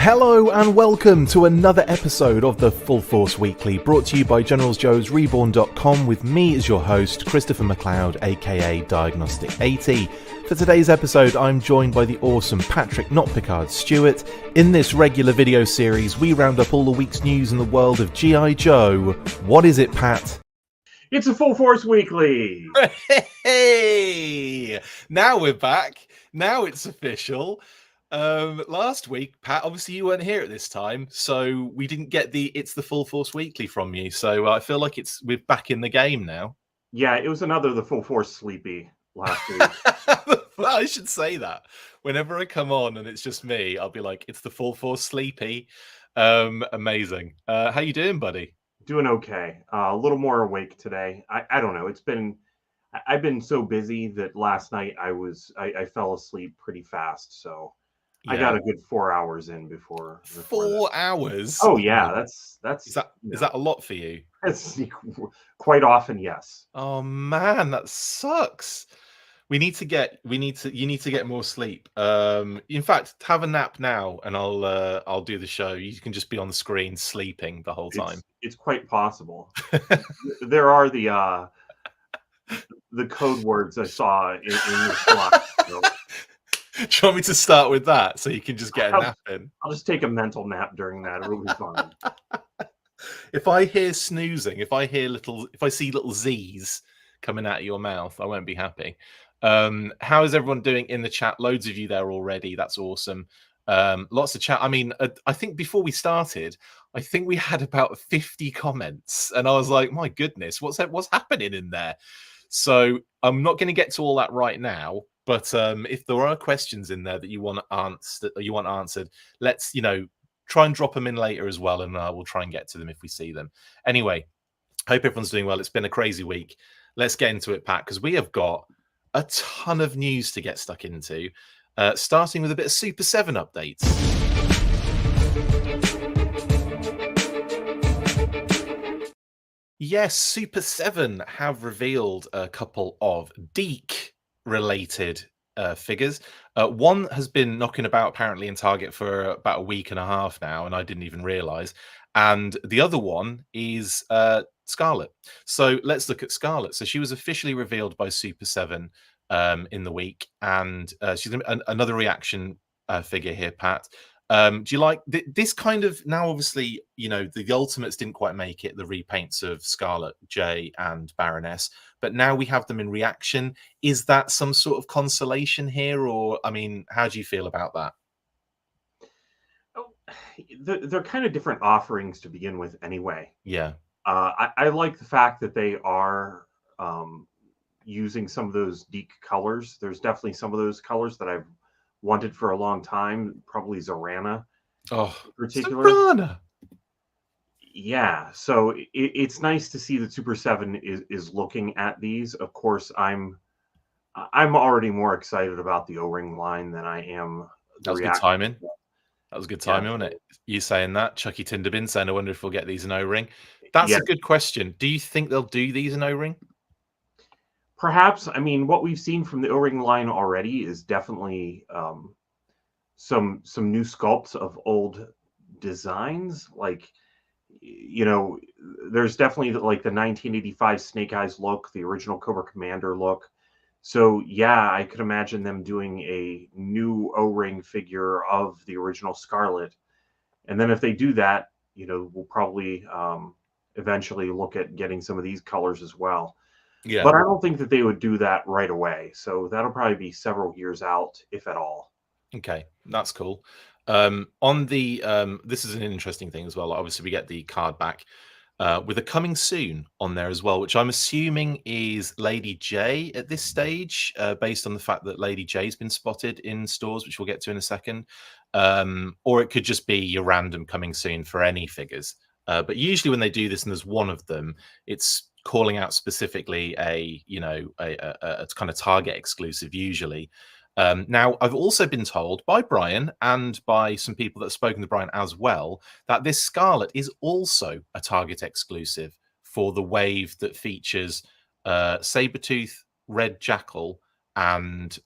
Hello and welcome to another episode of the Full Force Weekly, brought to you by Generals Joe's Reborn.com with me as your host, Christopher McLeod AKA Diagnostic 80. For today's episode, I'm joined by the awesome Patrick Notpicard Stewart. In this regular video series, we round up all the week's news in the world of G.I. Joe. What is it, Pat? It's a Full Force Weekly! Hey! Now we're back. Now it's official. Last week, Pat, obviously you weren't here at this time, so we didn't get the It's the Full Force Weekly from you. So I feel like we're back in the game now. Yeah, it was another The Full Force Sleepy last week. Well, I should say that. Whenever I come on and it's just me, I'll be like, it's the Full Force Sleepy. Amazing. How you doing, buddy? Doing okay. A little more awake today. I don't know. I've been so busy that last night I fell asleep pretty fast. So yeah. I got a good 4 hours in before 4 hours. Oh yeah, that's is that a lot for you? It's quite often, yes. Oh man, that sucks. You need to get more sleep. In fact, have a nap now, and I'll do the show. You can just be on the screen sleeping the whole time. It's quite possible. There are the code words I saw in your slot. So. Do you want me to start with that so you can just get a nap in? I'll just take a mental nap during that. It'll be fun. If I hear snoozing, if I see little Z's coming out of your mouth, I won't be happy. How is everyone doing in the chat? Loads of you there already. That's awesome. Lots of chat. I mean, I think before we started, I think we had about 50 comments, and I was like, my goodness, what's happening in there? So I'm not going to get to all that right now. But if there are questions in there that you want answered, let's try and drop them in later as well, and we'll try and get to them if we see them. Anyway, hope everyone's doing well. It's been a crazy week. Let's get into it, Pat, because we have got a ton of news to get stuck into, starting with a bit of Super 7 updates. Yes, Super 7 have revealed a couple of Deke-related figures. One has been knocking about apparently in Target for about a week and a half now, and I didn't even realize. And the other one is Scarlet. So let's look at Scarlet. So she was officially revealed by Super 7 in the week, and she's another reaction figure here, Pat. Do you like this kind of, now obviously the Ultimates didn't quite make it, the repaints of Scarlet, Jay and Baroness, but now we have them in reaction. Is that some sort of consolation here, or I mean, how do you feel about that? They're kind of different offerings to begin with anyway. Yeah. I like the fact that they are using some of those Deke colors. There's definitely some of those colors that I've wanted for a long time, probably Zorana. Oh, in particular. Zorana. Yeah, so it's nice to see that Super 7 is looking at these. Of course, I'm already more excited about the O-ring line than I am. That was good timing. That was good timing, wasn't it? You saying that, Chucky Tinderbin saying, "I wonder if we'll get these in O-ring." That's a good question. Do you think they'll do these in O-ring? Perhaps. I mean, what we've seen from the O-ring line already is definitely some new sculpts of old designs. Like, there's definitely like the 1985 Snake Eyes look, the original Cobra Commander look. So yeah, I could imagine them doing a new O-ring figure of the original Scarlet. And then if they do that, we'll probably eventually look at getting some of these colors as well. Yeah. But I don't think that they would do that right away. So that'll probably be several years out, if at all. Okay, that's cool. On the this is an interesting thing as well. Obviously, we get the card back with a coming soon on there as well, which I'm assuming is Lady J at this stage, based on the fact that Lady J's been spotted in stores, which we'll get to in a second. Or it could just be your random coming soon for any figures. But usually when they do this and there's one of them, it's calling out specifically a kind of Target exclusive usually. Now, I've also been told by Brian and by some people that have spoken to Brian as well that this Scarlet is also a Target exclusive for the wave that features Sabretooth, Red Jackal, and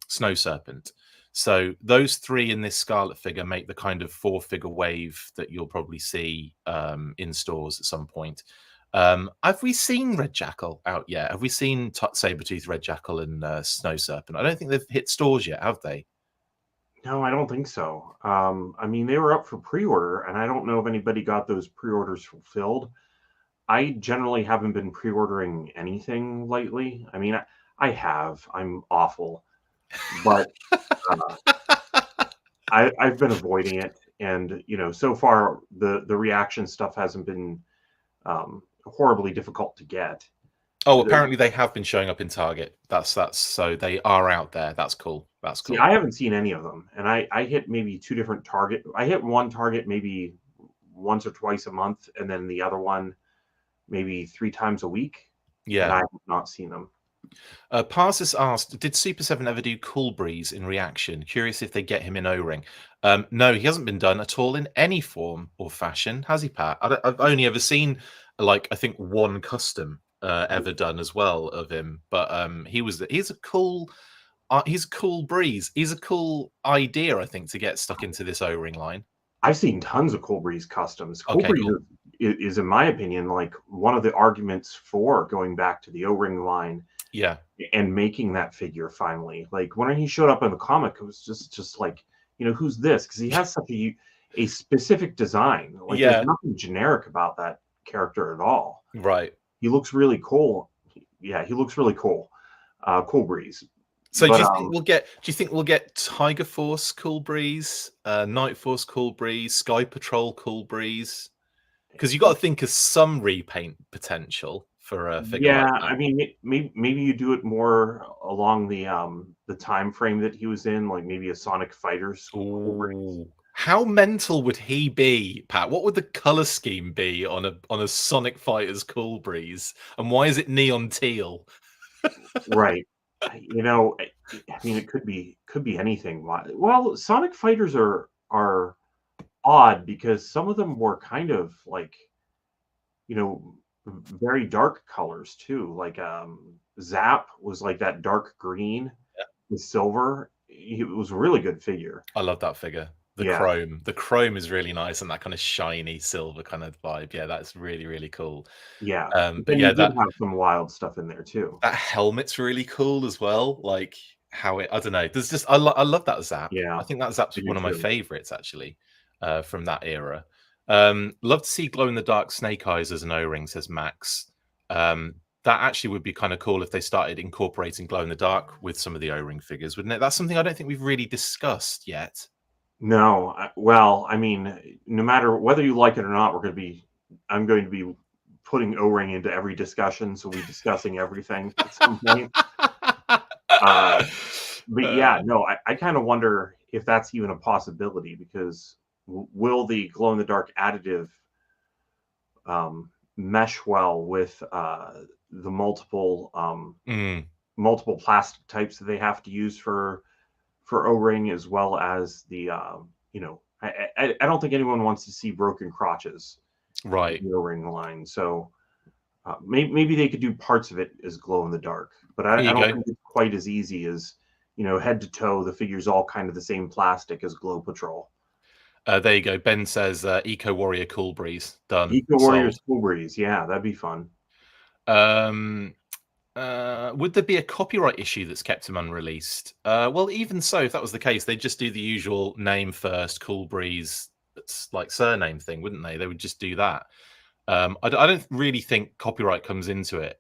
Snow Serpent. So those three in this Scarlet figure make the kind of 4-figure wave that you'll probably see in stores at some point. Have we seen Red Jackal out yet? Have we seen Sabretooth, Red Jackal, and Snow Serpent? I don't think they've hit stores yet, have they? No, I don't think so. I mean, they were up for pre-order, and I don't know if anybody got those pre-orders fulfilled. I generally haven't been pre-ordering anything lately. I mean, I have. I'm awful, but I've been avoiding it, and so far the reaction stuff hasn't been horribly difficult to get. Oh, apparently they have been showing up in Target. That's so they are out there. That's cool. That's cool. See, I haven't seen any of them, and I hit maybe 2 different Target. I hit one Target maybe once or twice a month, and then the other one maybe 3 times a week. Yeah, and I have not seen them. Parsis asked, did Super 7 ever do Cool Breeze in reaction? Curious if they get him in O-Ring. No, he hasn't been done at all in any form or fashion, has he, Pat? I've only ever seen, like, I think one custom ever done as well of him. But he's a cool breeze. He's a cool idea, I think, to get stuck into this O-Ring line. I've seen tons of Cool Breeze customs. Cool Okay, Breeze cool. is, in my opinion, like one of the arguments for going back to the O-Ring line. Yeah. And making that figure finally. Like when he showed up in the comic, it was just like, who's this? Because he has such a specific design. Like there's nothing generic about that character at all. Right. He looks really cool. Yeah, he looks really cool. Cool Breeze. So do you think we'll get Tiger Force Cool Breeze, Night Force Cool Breeze, Sky Patrol Cool Breeze? Because you got to think of some repaint potential for a figure like that. I mean, maybe you do it more along the time frame that he was in, like maybe a Sonic Fighters. Ooh. How mental would he be, Pat? What would the color scheme be on a Sonic Fighters Cool Breeze? And why is it neon teal? Right. I mean, it could be anything. Well, Sonic Fighters are odd because some of them were kind of like, very dark colors too. Like Zap was like that dark green with silver. It was a really good figure. I love that figure. The chrome is really nice, and that kind of shiny silver kind of vibe. Yeah, that's really, really cool. Yeah. But yeah, that have some wild stuff in there too. That helmet's really cool as well. Like how I don't know. There's just I love that Zap. Yeah, I think that Zap's one of my favorites actually from that era. Love to see glow in the dark Snake Eyes as an O-ring, says Max. That actually would be kind of cool if they started incorporating glow in the dark with some of the O-ring figures, wouldn't it? That's something I don't think we've really discussed yet. No, well, I mean, no matter whether you like it or not, I'm going to be putting O-ring into every discussion, so we'll be discussing everything at some point. But yeah, no, I kind of wonder if that's even a possibility, because will the glow in the dark additive mesh well with the multiple plastic types that they have to use for O-ring, as well as the I don't think anyone wants to see broken crotches, right? In the O-ring line. So maybe they could do parts of it as glow in the dark, but I don't think it's quite as easy as head to toe the figure's all kind of the same plastic as Glow Patrol. There you go. Ben says Eco Warrior Cool Breeze done. Eco Warrior's Cool Breeze, yeah, that'd be fun. Would there be a copyright issue that's kept him unreleased? Well, even so, if that was the case, they'd just do the usual name first, Cool Breeze, it's like surname thing, wouldn't they? They would just do that. I don't really think copyright comes into it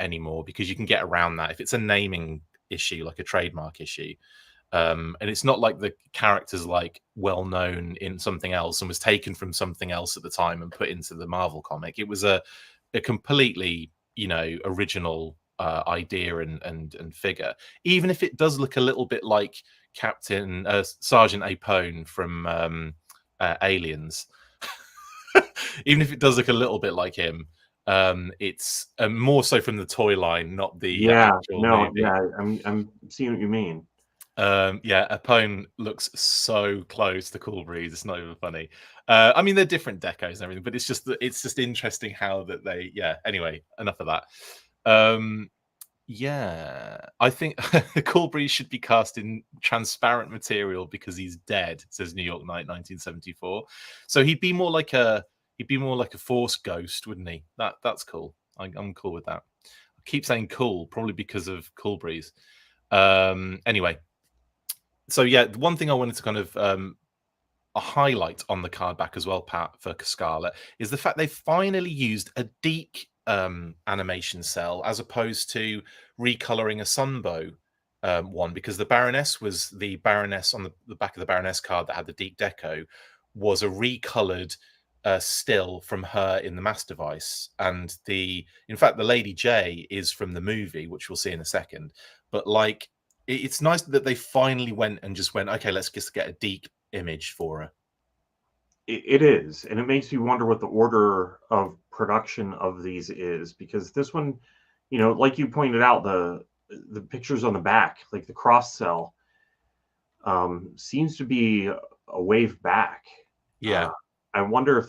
anymore, because you can get around that if it's a naming issue, like a trademark issue. And it's not like the character's like well known in something else and was taken from something else at the time and put into the Marvel comic. It was a completely original idea and figure, even if it does look a little bit like Sergeant Apone from Aliens. Even if it does look a little bit like him, it's more so from the toy line, not the actual movie. Yeah, I'm seeing what you mean. Apone looks so close to Cool Breeze. It's not even funny. I mean, they're different decos and everything, but it's just interesting how that they. Yeah. Anyway, enough of that. Yeah, I think Cool Breeze should be cast in transparent material because he's dead, says New York Knight 1974. So he'd be more like a Force ghost, wouldn't he? That's cool. I'm cool with that. I keep saying cool, probably because of Cool Breeze. Anyway, so yeah, the one thing I wanted to kind of a highlight on the card back as well, Pat, for Scarlet, is the fact they finally used a Deke animation cell as opposed to recoloring a Sunbow one, because the Baroness was the Baroness on the back of the Baroness card that had the Deke deco was a recolored still from her in the Master Device, and in fact the Lady J is from the movie, which we'll see in a second. But like, it's nice that they finally went, okay, let's just get a Deke image for her. It is, and it makes you wonder what the order of production of these is, because this one, you know, like you pointed out, the pictures on the back, like the cross cell, seems to be a wave back. Yeah. I wonder if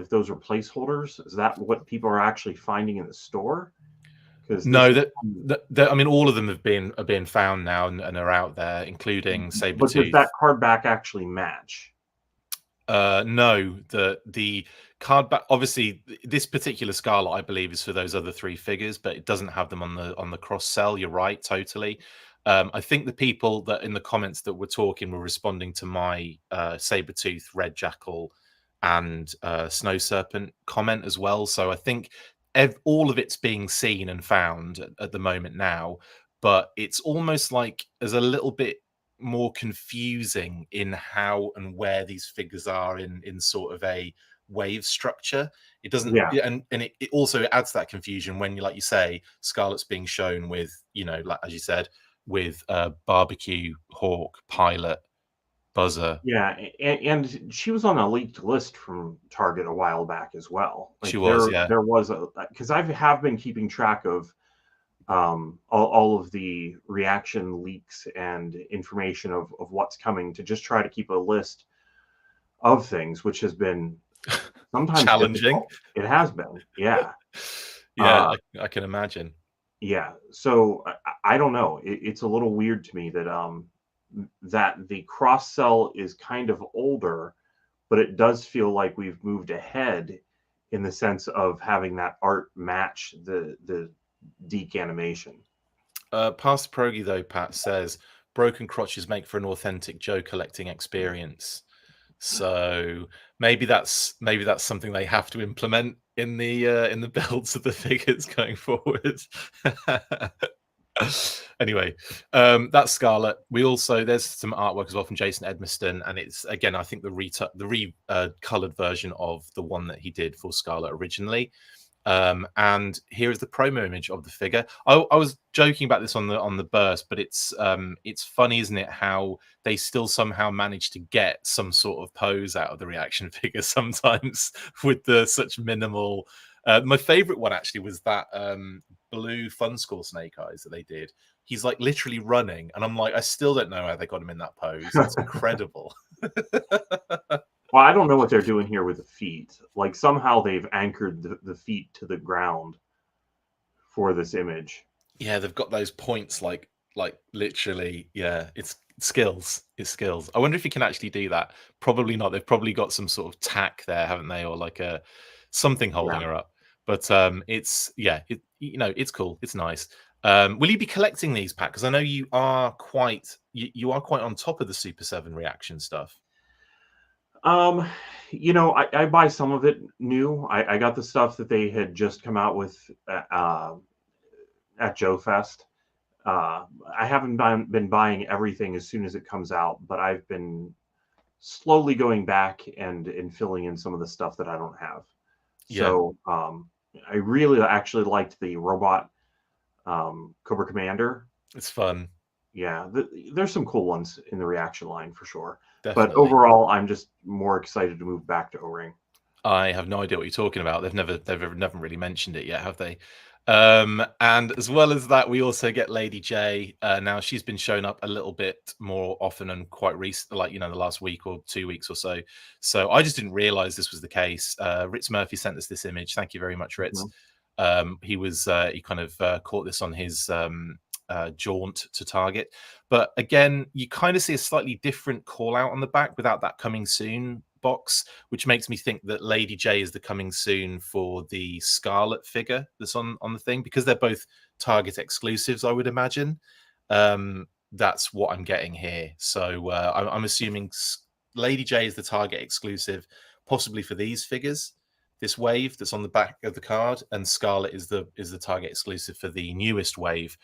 those are placeholders. Is that what people are actually finding in the store? Because no, I mean, all of them are being found now and are out there, including Sabretooth. But does that card back actually match? No, the card back, obviously this particular Scarlet I believe is for those other three figures, but it doesn't have them on the cross sell. You're right, totally. I think the people that in the comments that were talking were responding to my Sabretooth, Red Jackal, and Snow Serpent comment as well. So I think all of it's being seen and found at the moment now, but it's almost like there's a little bit more confusing in how and where these figures are in sort of a wave structure. It doesn't, and it also adds that confusion when you say Scarlet's being shown with, you know, like as you said, with Barbecue, Hawk, Pilot, Buzzer. Yeah, and she was on a leaked list from Target a while back as well. Like she was, yeah. There was because I have been keeping track of all of the reaction leaks and information of what's coming, to just try to keep a list of things, which has been sometimes challenging. Difficult. It has been, yeah. Yeah, I can imagine. Yeah, so I don't know. It's a little weird to me that that the cross sell is kind of older, but it does feel like we've moved ahead in the sense of having that art match the Deke animation. Past Progy though, Pat says broken crotches make for an authentic Joe collecting experience. So maybe that's something they have to implement in the builds of the figures going forward. Anyway, that's Scarlet. There's some artwork as well from Jason Edmiston, and it's again I think the colored version of the one that he did for Scarlet originally. And here is the promo image of the figure. I was joking about this on the burst, but it's funny, isn't it, how they still somehow manage to get some sort of pose out of the reaction figure sometimes with such minimal. My favorite one actually was that blue Fun School Snake Eyes that they did. He's like literally running, and I'm like, I still don't know how they got him in that pose. It's incredible. Well, I don't know what they're doing here with the feet. Like somehow they've anchored the feet to the ground for this image. Yeah, they've got those points like literally. Yeah, it's skills. It's skills. I wonder if you can actually do that. Probably not. They've probably got some sort of tack there, haven't they, or like something holding her up. But it's it's cool. It's nice. Will you be collecting these, Pat? Because I know you are quite on top of the Super 7 reaction stuff. You know, I buy some of it new. I got the stuff that they had just come out with at Joe Fest. I haven't been buying everything as soon as it comes out, but I've been slowly going back and filling in some of the stuff that I don't have. Yeah. So I really actually liked the robot Cobra Commander. It's fun. Yeah, there's some cool ones in the reaction line for sure. Definitely. But overall, I'm just more excited to move back to O-Ring. I have no idea what you're talking about. They've never really mentioned it yet, have they? And as well as that, we also get Lady J. Now she's been shown up a little bit more often and quite recent, like the last week or 2 weeks or so. So I just didn't realize this was the case. Ritz Murphy sent us this image. Thank you very much, Ritz. He kind of caught this on his jaunt to Target. But again, you kind of see a slightly different call out on the back without that coming soon box, which makes me think that Lady J is the coming soon for the Scarlet figure that's on the thing, because they're both Target exclusives, I would imagine. That's what I'm getting here. So I'm assuming Lady J is the Target exclusive, possibly for these figures, this wave that's on the back of the card, and Scarlet is the Target exclusive for the newest wave,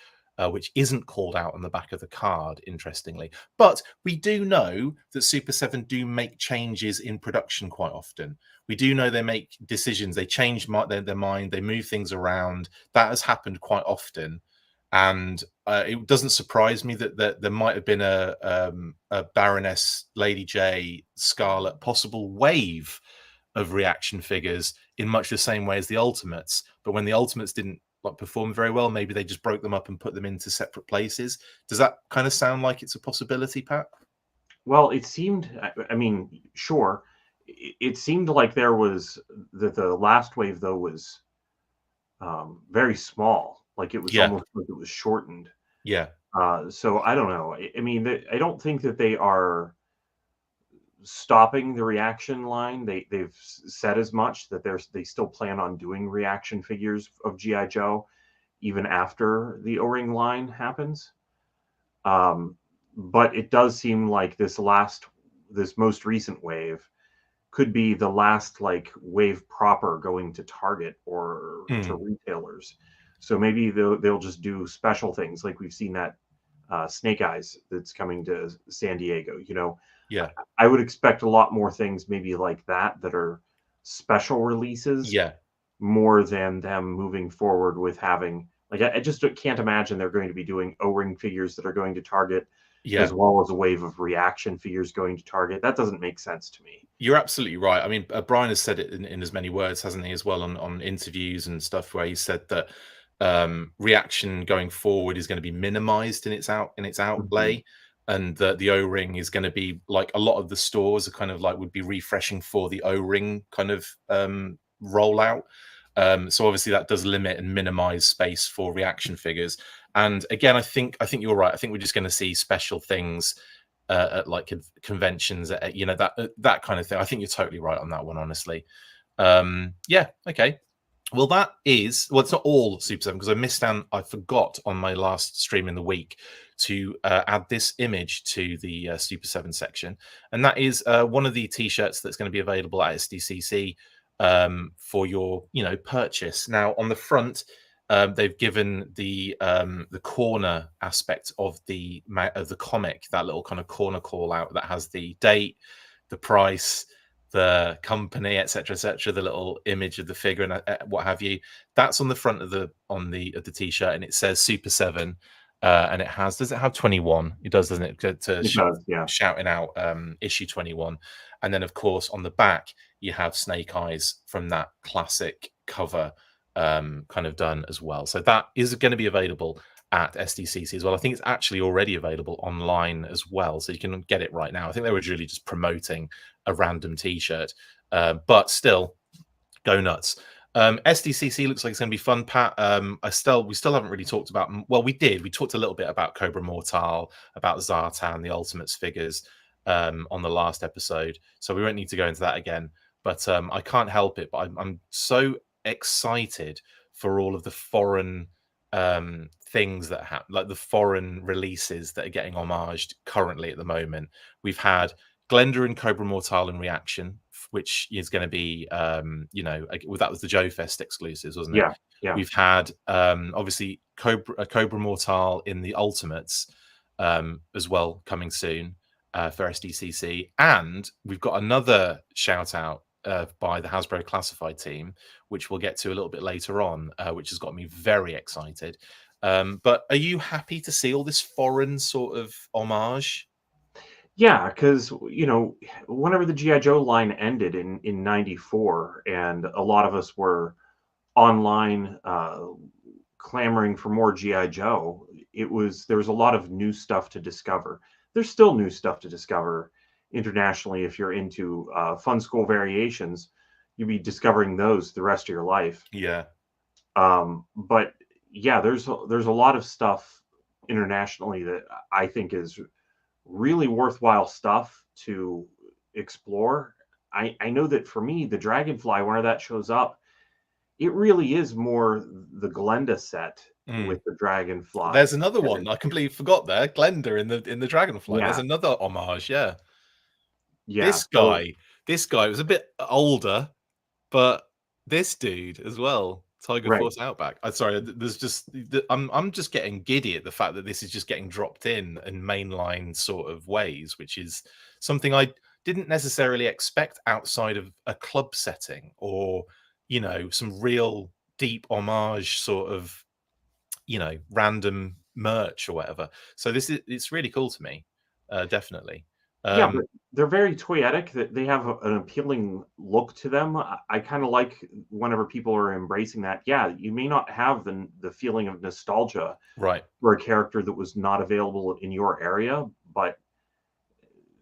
which isn't called out on the back of the card, interestingly. But we do know that Super 7 do make changes in production quite often. We do know they make decisions. They change their mind. They move things around. That has happened quite often. And it doesn't surprise me that there might have been a Baroness, Lady J, Scarlet possible wave of reaction figures in much the same way as the Ultimates. But when the Ultimates didn't perform very well, maybe they just broke them up and put them into separate places. Does that kind of sound like it's a possibility, Pat? Well, it seemed, I mean, sure. It seemed like there was, that the last wave, though, was very small. Like it was almost like it was shortened. Yeah. So I don't know. I mean, I don't think that they are stopping the reaction line. They've said as much, that they still plan on doing reaction figures of G.I. Joe even after the O-ring line happens. But it does seem like this most recent wave could be the last like wave proper going to Target or to retailers. So maybe they'll just do special things, like we've seen that Snake Eyes that's coming to San Diego. Yeah, I would expect a lot more things maybe like that are special releases. Yeah. More than them moving forward with having, like, I just can't imagine they're going to be doing O-ring figures that are going to Target, as well as a wave of reaction figures going to Target. That doesn't make sense to me. You're absolutely right. I mean, Brian has said it in as many words, hasn't he, as well, on interviews and stuff, where he said that reaction going forward is going to be minimized in its outlay, and that the O-ring is going to be like, a lot of the stores are kind of like would be refreshing for the O-ring kind of rollout. So obviously that does limit and minimize space for reaction figures. And again, I think you're right. I think we're just going to see special things at like conventions, that kind of thing. I think you're totally right on that one, honestly. Yeah, okay. Well, it's not all Super 7, because I forgot on my last stream in the week to add this image to the Super 7 section, and that is one of the t-shirts that's going to be available at SDCC for your purchase. Now, on the front, they've given the corner aspect of the comic, that little kind of corner call out that has the date, the price, the company, etc., the little image of the figure and what have you. That's on the front of the t-shirt, and it says Super 7, and does it have 21? It does, doesn't it? It does, yeah. Shouting out issue 21, and then of course on the back you have Snake Eyes from that classic cover, kind of done as well. So that is going to be available at SDCC as well. I think it's actually already available online as well, so you can get it right now. I think they were really just promoting a random t-shirt, but still, go nuts. SDCC looks like it's going to be fun, Pat. We still haven't really talked about, well, we talked a little bit about Cobra Mortal, about Zartan, the Ultimates figures, on the last episode, so we won't need to go into that again. But I can't help it, but I'm so excited for all of the foreign things that happen, like the foreign releases that are getting homaged currently at the moment. We've had Glenda and Cobra Mortal in reaction, which is going to be, that was the Joe Fest exclusives, wasn't it? Yeah. We've had obviously Cobra Mortal in the Ultimates as well, coming soon for SDCC, and we've got another shout out by the Hasbro Classified team, which we'll get to a little bit later on, which has got me very excited. But are you happy to see all this foreign sort of homage? Yeah, because whenever the G.I. Joe line ended in '94, and a lot of us were online clamoring for more G.I. Joe, there was a lot of new stuff to discover. There's still new stuff to discover internationally. If you're into Fun School Variations, you'll be discovering those the rest of your life. Yeah. But yeah, there's a lot of stuff internationally that I think is really worthwhile stuff to explore. I know that for me, the Dragonfly, where that shows up, it really is more the Glenda set Mm. with the Dragonfly. There's another one I completely forgot there. Glenda in the Dragonfly. There's Yeah, another homage. Yeah. yeah. This So guy, this guy was a bit older, but this dude as well, Tiger right, Force Outback. I'm sorry, there's just I'm just getting giddy at the fact that this is just getting dropped in mainline sort of ways, which is something I didn't necessarily expect outside of a club setting or some real deep homage sort of random merch or whatever. So it's really cool to me, definitely. yeah, but Um, they're very toyetic. That they have an appealing look to them. I kind of like whenever people are embracing that. Yeah, you may not have the feeling of nostalgia right, for a character that was not available in your area, but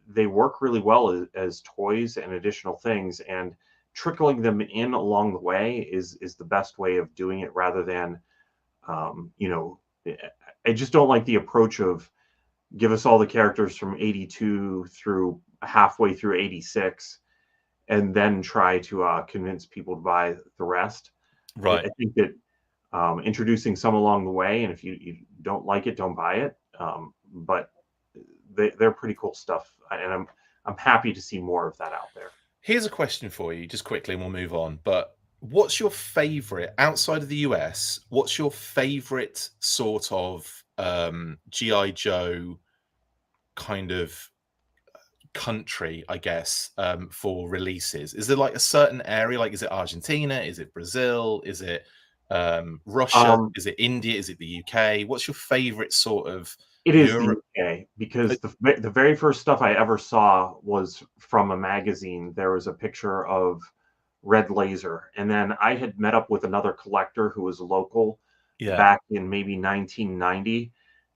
they work really well as toys and additional things, and trickling them in along the way is the best way of doing it, rather than you know, I just don't like the approach of give us all the characters from 82 through halfway through 86 and then try to convince people to buy the rest. I right. think that introducing some along the way, and if you don't like it, don't buy it. But they're pretty cool stuff, and I'm happy to see more of that out there. Here's a question for you, just quickly, and we'll move on. But what's your favorite outside of the US? What's your favorite sort of GI Joe kind of country, I guess, for releases? Is there like a certain area? Like, is it Argentina? Is it Brazil? Is it Russia? Um, Is it India? Is it the UK? What's your favorite sort of it is the Europe? UK, because the very first stuff I ever saw was from a magazine. There was a picture of Red Laser, and then I had met up with another collector who was local Yeah. back in maybe 1990,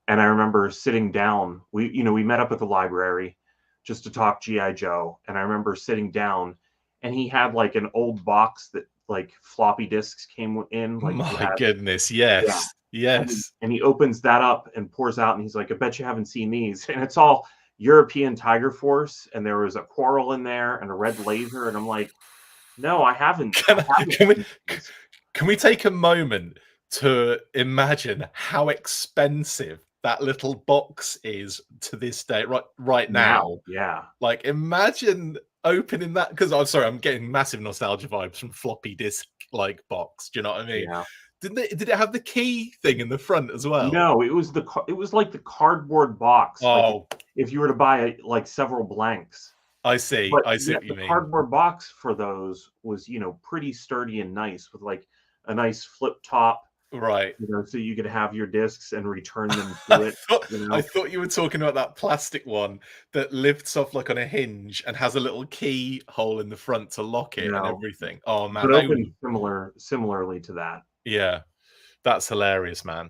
and I remember sitting down. We met up at the library just to talk GI Joe, and I remember sitting down, and he had like an old box that like floppy disks came in, like you My had. goodness, Yeah. yes, And he yes. and he opens that up and pours out, and he's like, "I bet you haven't seen these." And it's all European Tiger Force, and there was a Quarrel in there and a Red Laser, and I'm like, "No, I haven't. I Can haven't can we seen these." can we take a moment to imagine how expensive that little box is to this day, right now? Now, yeah, Like, imagine opening that, because I'm sorry, I'm getting massive nostalgia vibes from floppy disk like box. Do you know what I mean? yeah. Did it have the key thing in the front as well? No, it was like the cardboard box, like Oh, if you were to buy, like, several blanks. I see. But I see yet what you the mean. cardboard box for those was, pretty sturdy and nice, with, like, a nice flip top, Right. so you could have your discs and return them I to it, thought you I know? thought you were talking about that plastic one that lifts off like on a hinge and has a little key hole in the front to lock it and No, everything. Oh man, but they would open similarly to that. yeah, that's hilarious, man.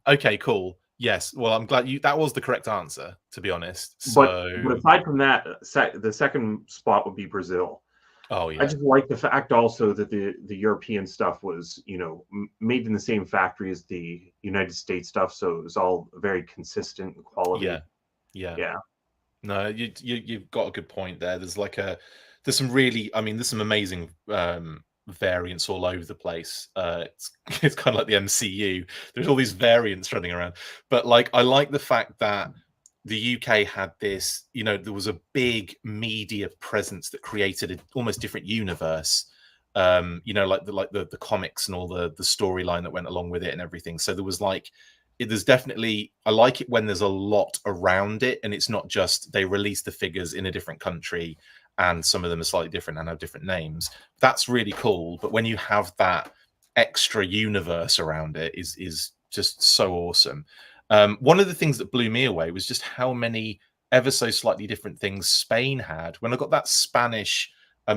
Okay, cool. Yes. Well, I'm glad that was the correct answer, to be honest. But So, aside from that, the second spot would be Brazil. oh I yeah. just like the fact also that the European stuff was, made in the same factory as the United States stuff, so it was all very consistent in Yeah. quality. Yeah. Yeah. No, you've got a good point there. There's some really, I mean, there's some amazing variants all over the place. It's it's kind of like the MCU. There's all these variants running around. But like I like the fact that the UK had this, there was a big media presence that created an almost different universe. Like the comics and all the storyline that went along with it and everything. So there was like there's definitely, I like it when there's a lot around it and it's not just they release the figures in a different country and some of them are slightly different and have different names. That's really cool. But when you have that extra universe around it is just so awesome. One of the things that blew me away was just how many ever so slightly different things Spain had. When I got that Spanish,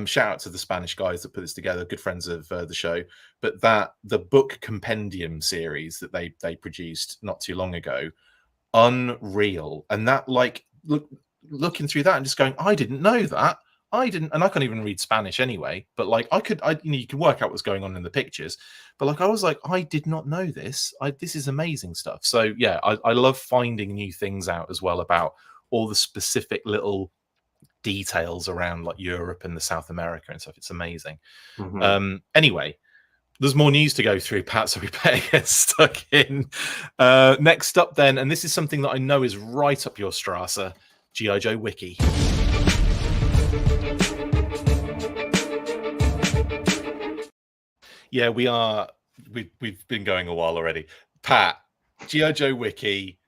shout out to the Spanish guys that put this together, good friends of the show, but that the book compendium series that they produced not too long ago, unreal. And that, like, looking through that and just going, I didn't know that. I didn't, and I can't even read Spanish anyway, but like you can work out what's going on in the pictures, but like I was like, I did not know this. This is amazing stuff. So yeah, I love finding new things out as well about all the specific little details around like Europe and the South America and stuff. It's amazing. Anyway, there's more news to go through, Pat, so we better get stuck in. Next up then, and this is something that I know is right up your Strasse, G.I. Joe Wiki. Yeah, we've been going a while already. Pat, G.I. Joe Wiki,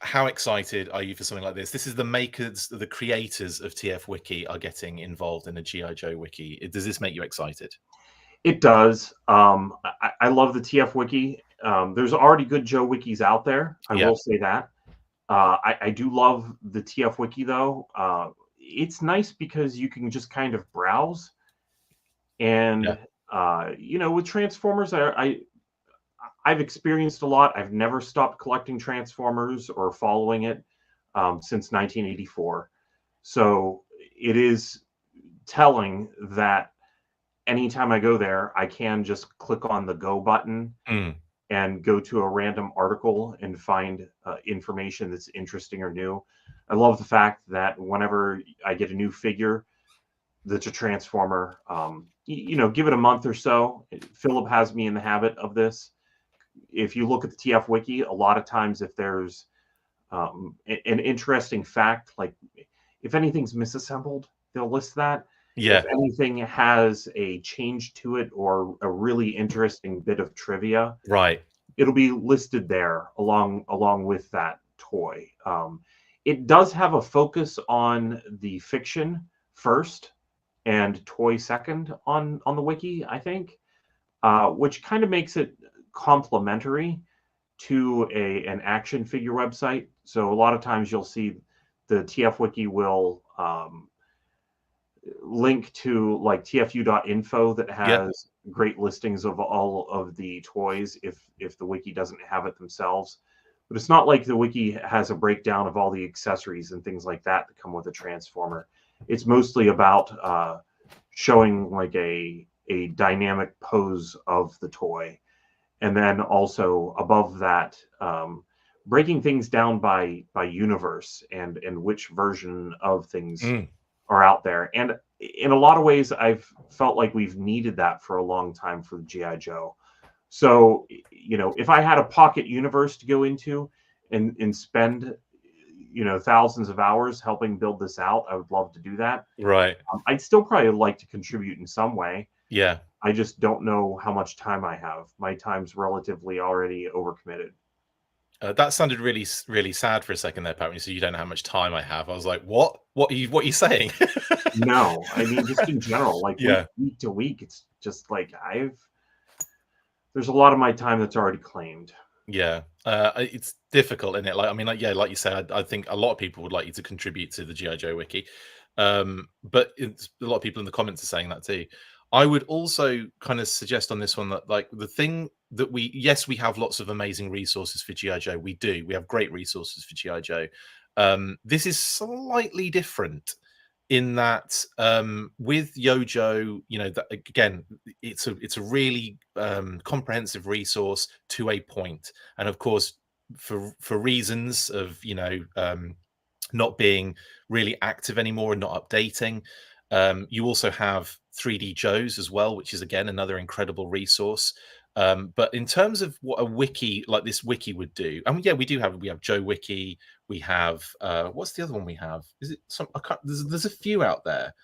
how excited are you for something like this? This is the creators of TF Wiki are getting involved in a G.I. Joe Wiki. Does this make you excited? It does. I love the TF Wiki. There's already good Joe Wikis out there. I will say that. I do love the TF Wiki, though. It's nice because you can just kind of browse. And, with Transformers, I've experienced a lot. I've never stopped collecting Transformers or following it since 1984. So it is telling that anytime I go there, I can just click on the go button and go to a random article and find information that's interesting or new. I love the fact that whenever I get a new figure that's a Transformer, give it a month or so. Philip has me in the habit of this. If you look at the TF Wiki, a lot of times if there's an interesting fact, like if anything's misassembled, they'll list that. Yeah. If anything has a change to it or a really interesting bit of trivia, right, it'll be listed there along with that toy. It does have a focus on the fiction first and toy second on the wiki, I think, which kind of makes it complementary to an action figure website. So a lot of times you'll see the TF Wiki will link to like tfu.info that has great listings of all of the toys if the wiki doesn't have it themselves. But it's not like the wiki has a breakdown of all the accessories and things like that come with a Transformer. It's mostly about showing like a dynamic pose of the toy. And then also above that, breaking things down by universe and which version of things are out there. And in a lot of ways, I've felt like we've needed that for a long time for the G.I. Joe. So, if I had a pocket universe to go into and spend, thousands of hours helping build this out, I would love to do that. Right. I'd still probably like to contribute in some way. Yeah. I just don't know how much time I have. My time's relatively already overcommitted. That sounded really, really sad for a second there, Pat. When you said you don't know how much time I have, I was like, "What? What are you saying?" No, I mean just in general, like week to week, it's just like there's a lot of my time that's already claimed. Yeah, it's difficult, isn't it? Like you said, I think a lot of people would like you to contribute to the G.I. Joe wiki, but a lot of people in the comments are saying that too. I would also kind of suggest on this one that like the thing that we have lots of amazing resources for G.I. Joe. We have great resources for G.I. Joe. This is slightly different in that with Yojo, that again, it's a really comprehensive resource to a point, and of course for reasons of not being really active anymore and not updating, you also have 3D Joes as well, which is again another incredible resource. But in terms of what a wiki like this wiki would do, we have Joe Wiki. We have what's the other one we have? Is it some? There's a few out there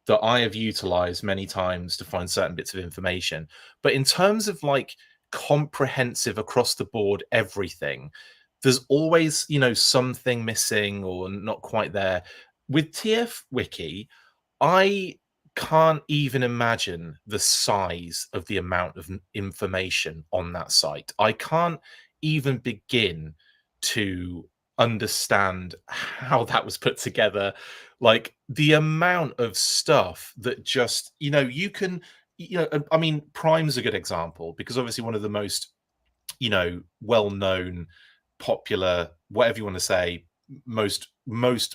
that I have utilized many times to find certain bits of information. But in terms of like comprehensive across the board everything, there's always something missing or not quite there. With TF Wiki, I can't even imagine the size of the amount of information on that site. I can't even begin to understand how that was put together. Like the amount of stuff that just, you can, I mean, Prime's a good example because obviously one of the most, well-known, popular, whatever you want to say, most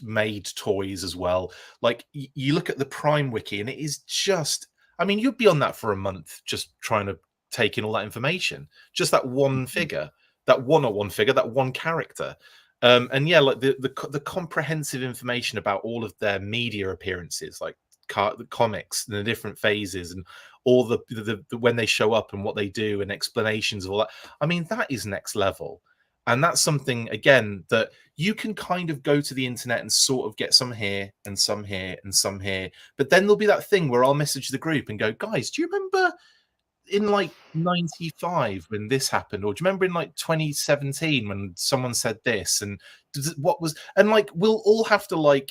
made toys as well. Like you look at the Prime wiki, and it is just, I mean, you'd be on that for a month just trying to take in all that information, just that one figure, that one figure, that one character. And yeah, like the comprehensive information about all of their media appearances, like the comics and the different phases, and all the when they show up and what they do, and explanations of all that. I mean, that is next level. And that's something, again, that you can kind of go to the internet and sort of get some here and some here and some here. But then there'll be that thing where I'll message the group and go, guys, do you remember in like 95 when this happened? Or do you remember in like 2017 when someone said this? And what was, and like, we'll all have to like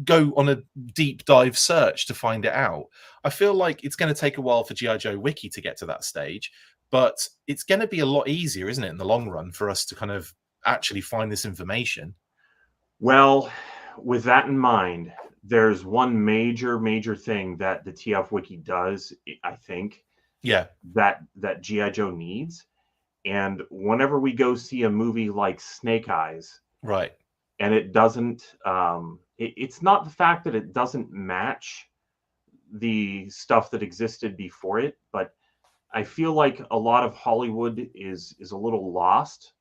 go on a deep dive search to find it out. I feel like it's going to take a while for G.I. Joe Wiki to get to that stage, but it's going to be a lot easier, isn't it, in the long run, for us to kind of actually find this information? Well, with that in mind, there's one major thing that the TF Wiki does, I think, yeah, that G.I. Joe needs. And whenever we go see a movie like Snake Eyes, right, and it doesn't, it's not the fact that it doesn't match the stuff that existed before it, but I feel like a lot of Hollywood is a little lost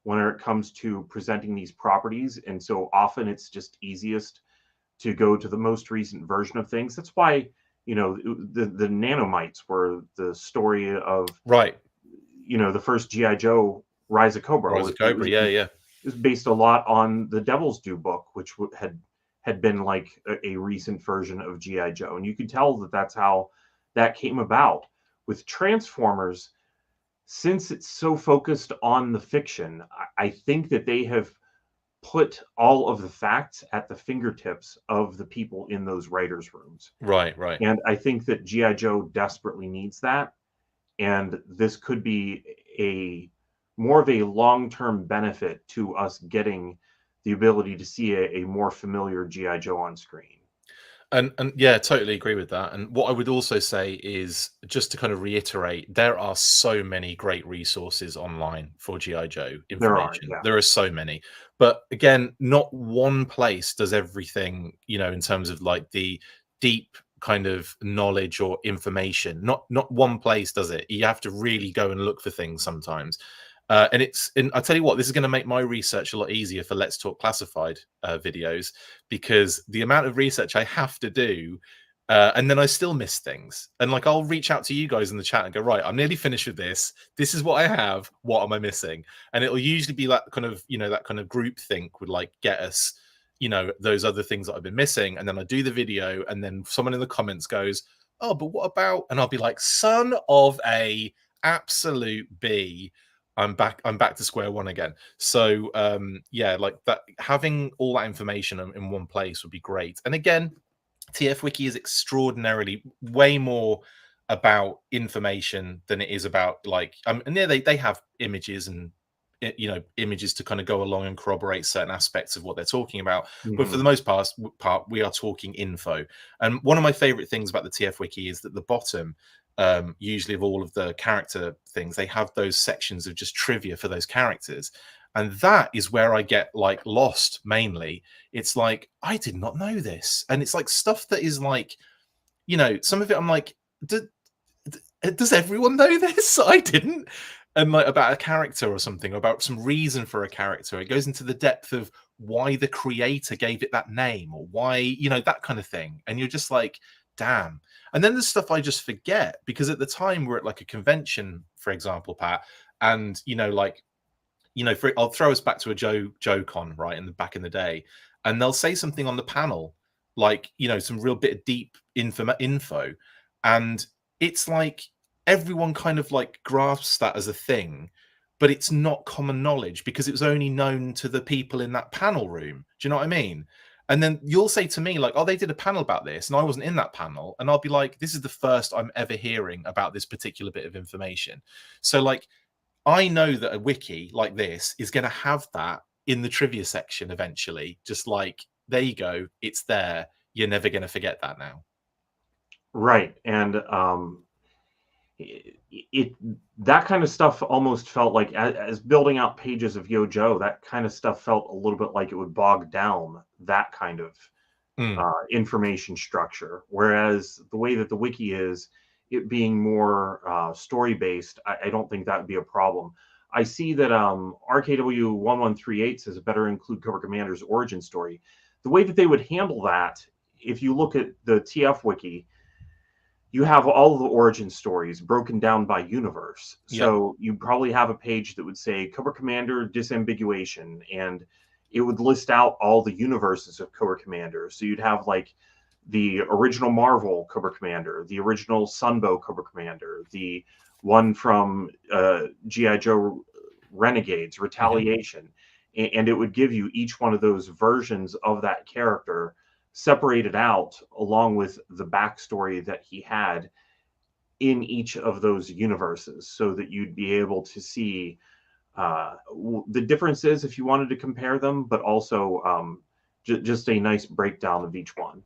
when it comes to presenting these properties, and so often it's just easiest to go to the most recent version of things. That's why, you know, the nanomites were the story of, right, you know, the first GI Joe Rise of Cobra. Rise of Cobra, yeah. It was based a lot on the Devil's Due book, which had been like a recent version of GI Joe, and you could tell that that's how that came about. With Transformers, since it's so focused on the fiction, I think that they have put all of the facts at the fingertips of the people in those writers' rooms. Right. And I think that G.I. Joe desperately needs that. And this could be a more of a long-term benefit to us getting the ability to see a more familiar G.I. Joe on screen. And yeah, totally agree with that. And what I would also say is, just to kind of reiterate, there are so many great resources online for GI Joe information. There are so many, but again, not one place does everything, you know, in terms of like the deep kind of knowledge or information. Not one place does it. You have to really go and look for things sometimes. And I tell you what, this is going to make my research a lot easier for Let's Talk Classified videos, because the amount of research I have to do, and then I still miss things. And like, I'll reach out to you guys in the chat and go, right, I'm nearly finished with this. This is what I have. What am I missing? And it'll usually be that kind of, you know, that kind of group think would like get us, you know, those other things that I've been missing. And then I do the video, and then someone in the comments goes, oh, but what about? And I'll be like, son of a absolute B. I'm back to square one again. So yeah, like that, having all that information in one place would be great. And again, TF Wiki is extraordinarily way more about information than it is about like, and yeah, they have images and, you know, images to kind of go along and corroborate certain aspects of what they're talking about. But for the most part, we are talking info. And one of my favorite things about the TF Wiki is that the bottom, usually of all of the character things, they have those sections of just trivia for those characters. And that is where I get like lost mainly. It's like, I did not know this. And it's like stuff that is like, you know, some of it I'm like, does everyone know this? I didn't. And like about a character or something, or about some reason for a character, it goes into the depth of why the creator gave it that name, or why, you know, that kind of thing. And you're just like, damn. And then there's stuff I just forget, because at the time we're at like a convention, for example, Pat, and, you know, like, you know, I'll throw us back to a Joe Con, right, back in the day, and they'll say something on the panel, like, you know, some real bit of deep info, and it's like everyone kind of like grasps that as a thing, but it's not common knowledge because it was only known to the people in that panel room. Do you know what I mean? And then you'll say to me like, oh, they did a panel about this and I wasn't in that panel. And I'll be like, this is the first I'm ever hearing about this particular bit of information. So like, I know that a wiki like this is going to have that in the trivia section eventually. Just like, there you go, it's there. You're never going to forget that now. Right. And it that kind of stuff almost felt like, as building out pages of Yo-Jo, that kind of stuff felt a little bit like it would bog down that kind of information structure. Whereas the way that the wiki is, it being more story based, I don't think that would be a problem. I see that RKW1138 says it better include Cobra Commander's origin story. The way that they would handle that, if you look at the TF wiki, you have all of the origin stories broken down by universe. So you probably have a page that would say Cobra Commander disambiguation, and it would list out all the universes of Cobra Commander. So you'd have like the original Marvel Cobra Commander, the original Sunbow Cobra Commander, the one from G.I. Joe Renegades, Retaliation. And it would give you each one of those versions of that character separated out, along with the backstory that he had in each of those universes, so that you'd be able to see the differences if you wanted to compare them, but also just a nice breakdown of each one.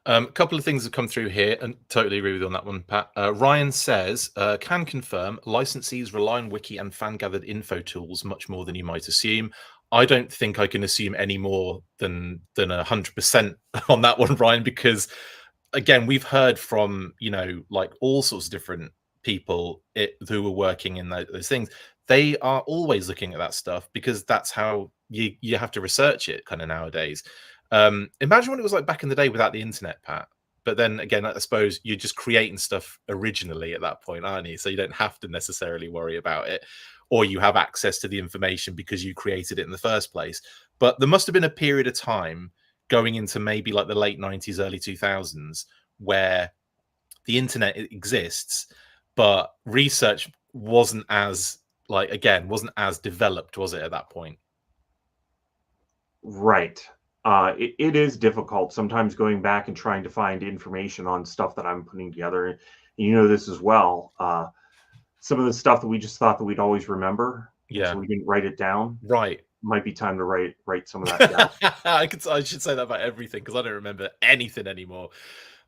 A couple of things have come through here, and totally agree with you on that one, Pat. Ryan says, can confirm licensees rely on wiki and fan-gathered info tools much more than you might assume. I don't think I can assume any more than 100% on that one, Ryan, because, again, we've heard from, like all sorts of different people who were working in those things. They are always looking at that stuff because that's how you have to research it kind of nowadays. Imagine what it was like back in the day without the internet, Pat. But then again, I suppose you're just creating stuff originally at that point, aren't you? So you don't have to necessarily worry about it, or you have access to the information because you created it in the first place. But there must have been a period of time going into maybe like the late 90s, early 2000s, where the internet exists, but research wasn't as developed, was it, at that point? Right. It is difficult sometimes going back and trying to find information on stuff that I'm putting together. You know this as well. Some of the stuff that we just thought that we'd always remember, so we didn't write it down. Right. Might be time to write some of that down. I should say that about everything, because I don't remember anything anymore.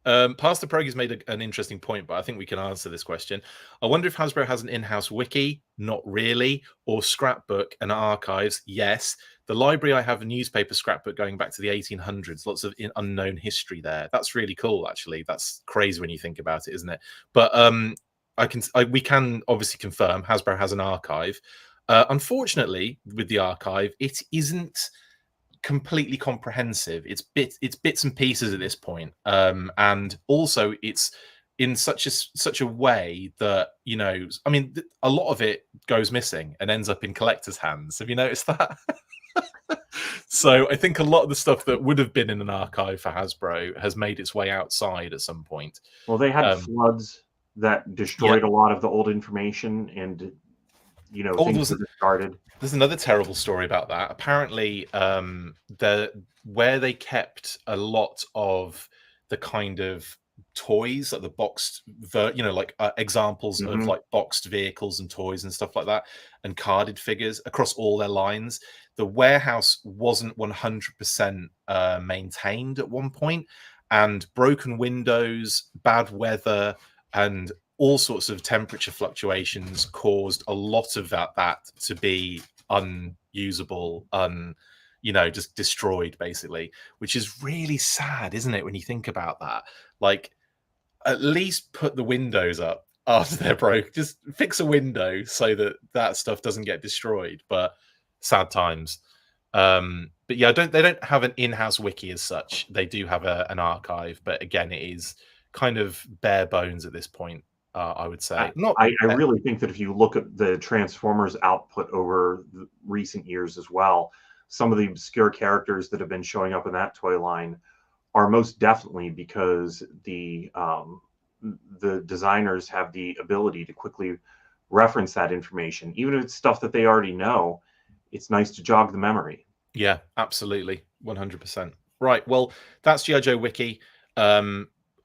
Pastor Prog has made an interesting point, but I think we can answer this question. I wonder if Hasbro has an in-house wiki. Not really. Or scrapbook and archives. Yes. The library, I have a newspaper scrapbook going back to the 1800s. Lots of unknown history there. That's really cool, actually. That's crazy when you think about it, isn't it? But we can obviously confirm Hasbro has an archive. Unfortunately, with the archive, it isn't completely comprehensive. It's bits and pieces at this point, and also it's in such a way that, I mean, a lot of it goes missing and ends up in collectors' hands. Have you noticed that? So I think a lot of the stuff that would have been in an archive for Hasbro has made its way outside at some point. Well, they had floods that destroyed a lot of the old information, and things were discarded. There's another terrible story about that. Apparently, where they kept a lot of the kind of toys, like the boxed, examples of like boxed vehicles and toys and stuff like that, and carded figures across all their lines. The warehouse wasn't 100% maintained at one point, and broken windows, bad weather, and all sorts of temperature fluctuations caused a lot of that to be unusable, just destroyed, basically, which is really sad, isn't it, when you think about that? Like, at least put the windows up after they're broke. Just fix a window so that stuff doesn't get destroyed. But sad times. But yeah, they don't have an in-house wiki as such. They do have an archive, but again, it is kind of bare bones at this point. I would say. I really think that if you look at the Transformers output over the recent years as well, some of the obscure characters that have been showing up in that toy line are most definitely because the designers have the ability to quickly reference that information. Even if it's stuff that they already know, it's nice to jog the memory. Yeah, absolutely. 100%. Right. Well, that's G.I. Joe Wiki.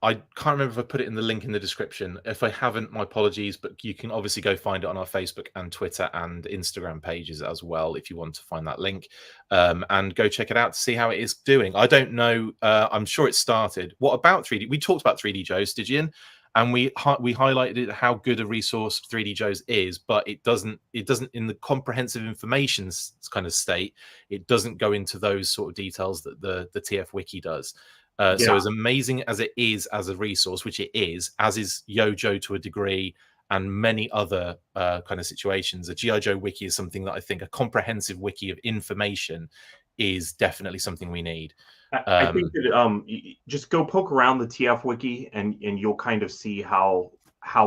I can't remember if I put it in the link in the description. If I haven't, my apologies, but you can obviously go find it on our Facebook and Twitter and Instagram pages as well if you want to find that link, and go check it out to see how it is doing. I don't know. I'm sure it started. What about 3D? We talked about 3D Joe, Stygian. and we highlighted how good a resource 3D Joe's is, but it doesn't in the comprehensive information kind of state, it doesn't go into those sort of details that the TF Wiki does. So as amazing as it is as a resource, which it is, as is Yojo to a degree, and many other kind of situations, a G.I. Joe wiki is something that I think a comprehensive wiki of information is definitely something we need. I think that just go poke around the TF wiki and you'll kind of see how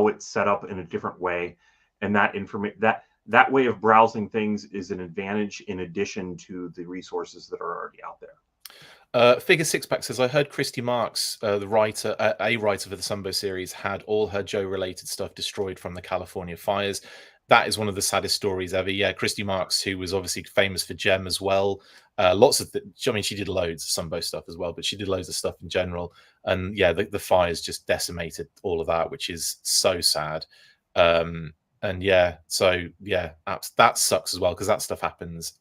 it's set up in a different way, and that way of browsing things is an advantage in addition to the resources that are already out there. Figure Sixpack says, I heard Christy Marks, the writer, a writer for the Sumbo series, had all her Joe-related stuff destroyed from the California fires. That is one of the saddest stories ever. Yeah, Christy Marks, who was obviously famous for Gem as well. Lots of, I mean, she did loads of Sumbo stuff as well, but she did loads of stuff in general. And yeah, the fires just decimated all of that, which is so sad. And yeah, so yeah, that sucks as well, because that stuff happens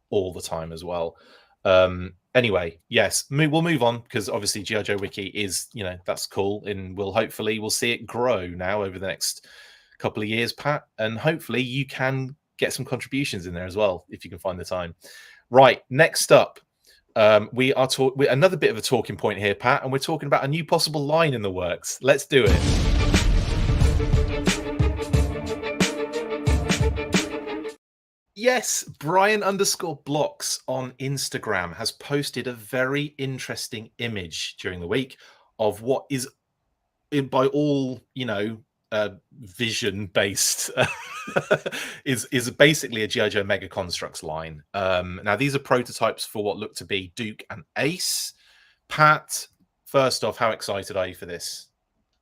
all the time as well. Anyway, yes, we'll move on, because obviously G.I. Joe Wiki is, that's cool, and we'll see it grow now over the next couple of years, Pat, and hopefully you can get some contributions in there as well if you can find the time. Right, next up, we are another bit of a talking point here, Pat, and we're talking about a new possible line in the works. Let's do it. Yes, Brian_blocks on Instagram has posted a very interesting image during the week of what is, by all vision based, is basically a G.I. Joe Mega Construx line. Now these are prototypes for what look to be Duke and Ace. Pat, first off, how excited are you for this?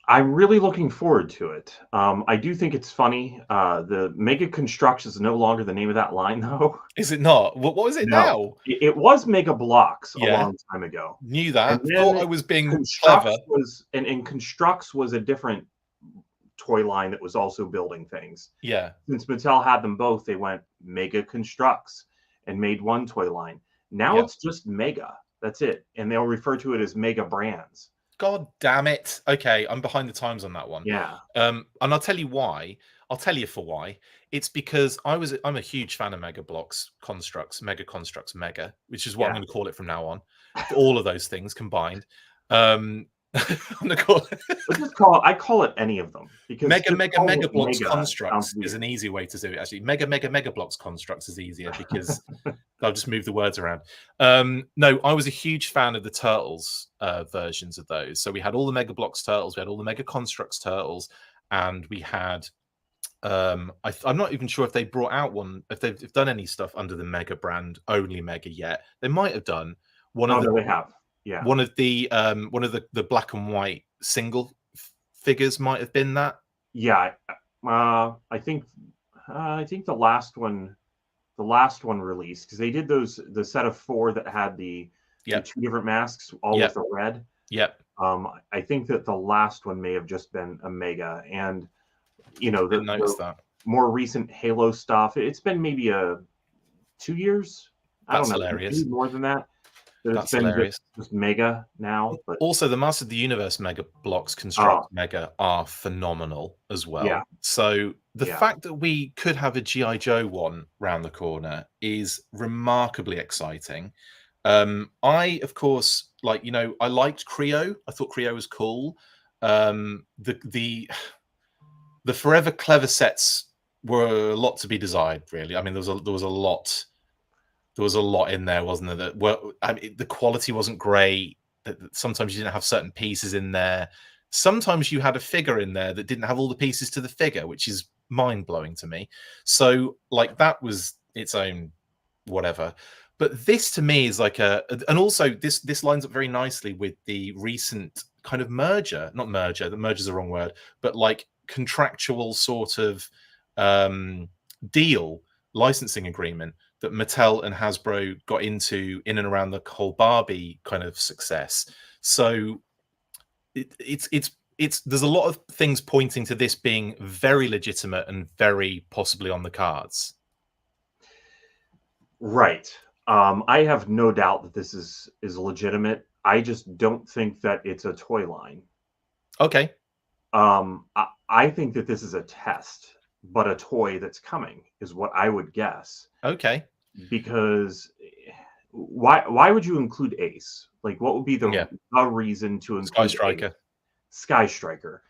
I'm really looking forward to it. I do think it's funny. The Mega Construx is no longer the name of that line, though. Is it not? What is it now? It was Mega Blocks a long time ago. Knew that. Thought I was being clever. And Construx was a different toy line that was also building things. Yeah. Since Mattel had them both, they went Mega Construx and made one toy line. Now it's just Mega. That's it. And they'll refer to it as Mega Brands. God damn it. Okay, I'm behind the times on that one. Yeah. And I'll tell you why. I'll tell you for why. It's because I'm a huge fan of Mega Construx, Mega, which is what I'm going to call it from now on. All of those things combined. I'm going to call it. I call it any of them, because Mega Blocks Construx is an easy way to do it. Actually, Mega Blocks Construx is easier, because I'll just move the words around. No, I was a huge fan of the Turtles versions of those. So we had all the Mega Blocks Turtles, we had all the Mega Construx Turtles, and we had. I'm not even sure if they brought out one, if they've done any stuff under the Mega brand, only Mega yet. They might have done one of they have. Yeah. One of the black and white single figures might have been that. Yeah, I think the last one released, because they did the set of 4 that had the 2 different masks, all with the red. Yep. I think that the last one may have just been a Mega, and the more recent Halo stuff. It's been maybe 2 years. That's I don't know, hilarious. maybe more than that. That's hilarious. Just Mega now. But also, the Master of the Universe Mega Blocks Construct Mega are phenomenal as well. Yeah. So the fact that we could have a G.I. Joe one round the corner is remarkably exciting. I, of course, I liked Creo. I thought Creo was cool. The Forever Clever sets were a lot to be desired, really. I mean, there was a lot. There was a lot in there, wasn't there? The quality wasn't great. Sometimes you didn't have certain pieces in there. Sometimes you had a figure in there that didn't have all the pieces to the figure, which is mind-blowing to me. So, that was its own whatever. But this, to me, is and also this lines up very nicely with the recent kind of merger. Not merger. The merger's the wrong word. But contractual sort of deal, licensing agreement that Mattel and Hasbro got into in and around the whole Barbie kind of success. So there's a lot of things pointing to this being very legitimate and very possibly on the cards. Right. I have no doubt that this is legitimate. I just don't think that it's a toy line. Okay. I think that this is a test, but a toy that's coming is what I would guess. Okay. Because why would you include Ace? Like, what would be the reason to Sky include Striker. Ace? Sky Striker.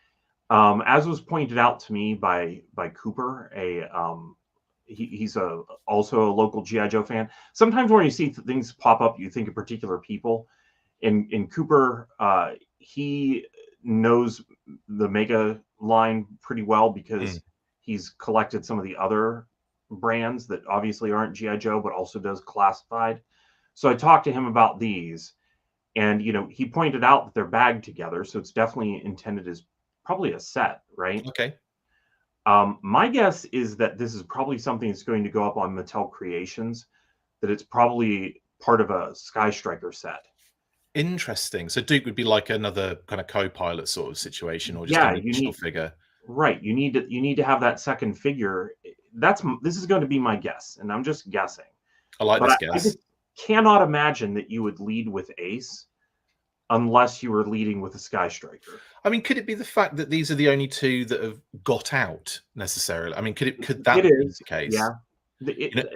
As was pointed out to me by Cooper, he's also a local GI Joe fan. Sometimes when you see things pop up, you think of particular people. In Cooper, he knows the Mega line pretty well because he's collected some of the other brands that obviously aren't GI Joe, but also does classified. So I talked to him about these, and he pointed out that they're bagged together, so it's definitely intended as probably a set, right? Okay. My guess is that this is probably something that's going to go up on Mattel Creations, that it's probably part of a Sky Striker set. Interesting. So Duke would be like another kind of co-pilot sort of situation, or just an additional figure. Right. You need to have that second figure. This is going to be my guess, and I'm just guessing. I like this guess. I just cannot imagine that you would lead with Ace unless you were leading with a Sky Striker. I mean, could it be the fact that these are the only two that have got out necessarily? I mean, could that be the case? Yeah.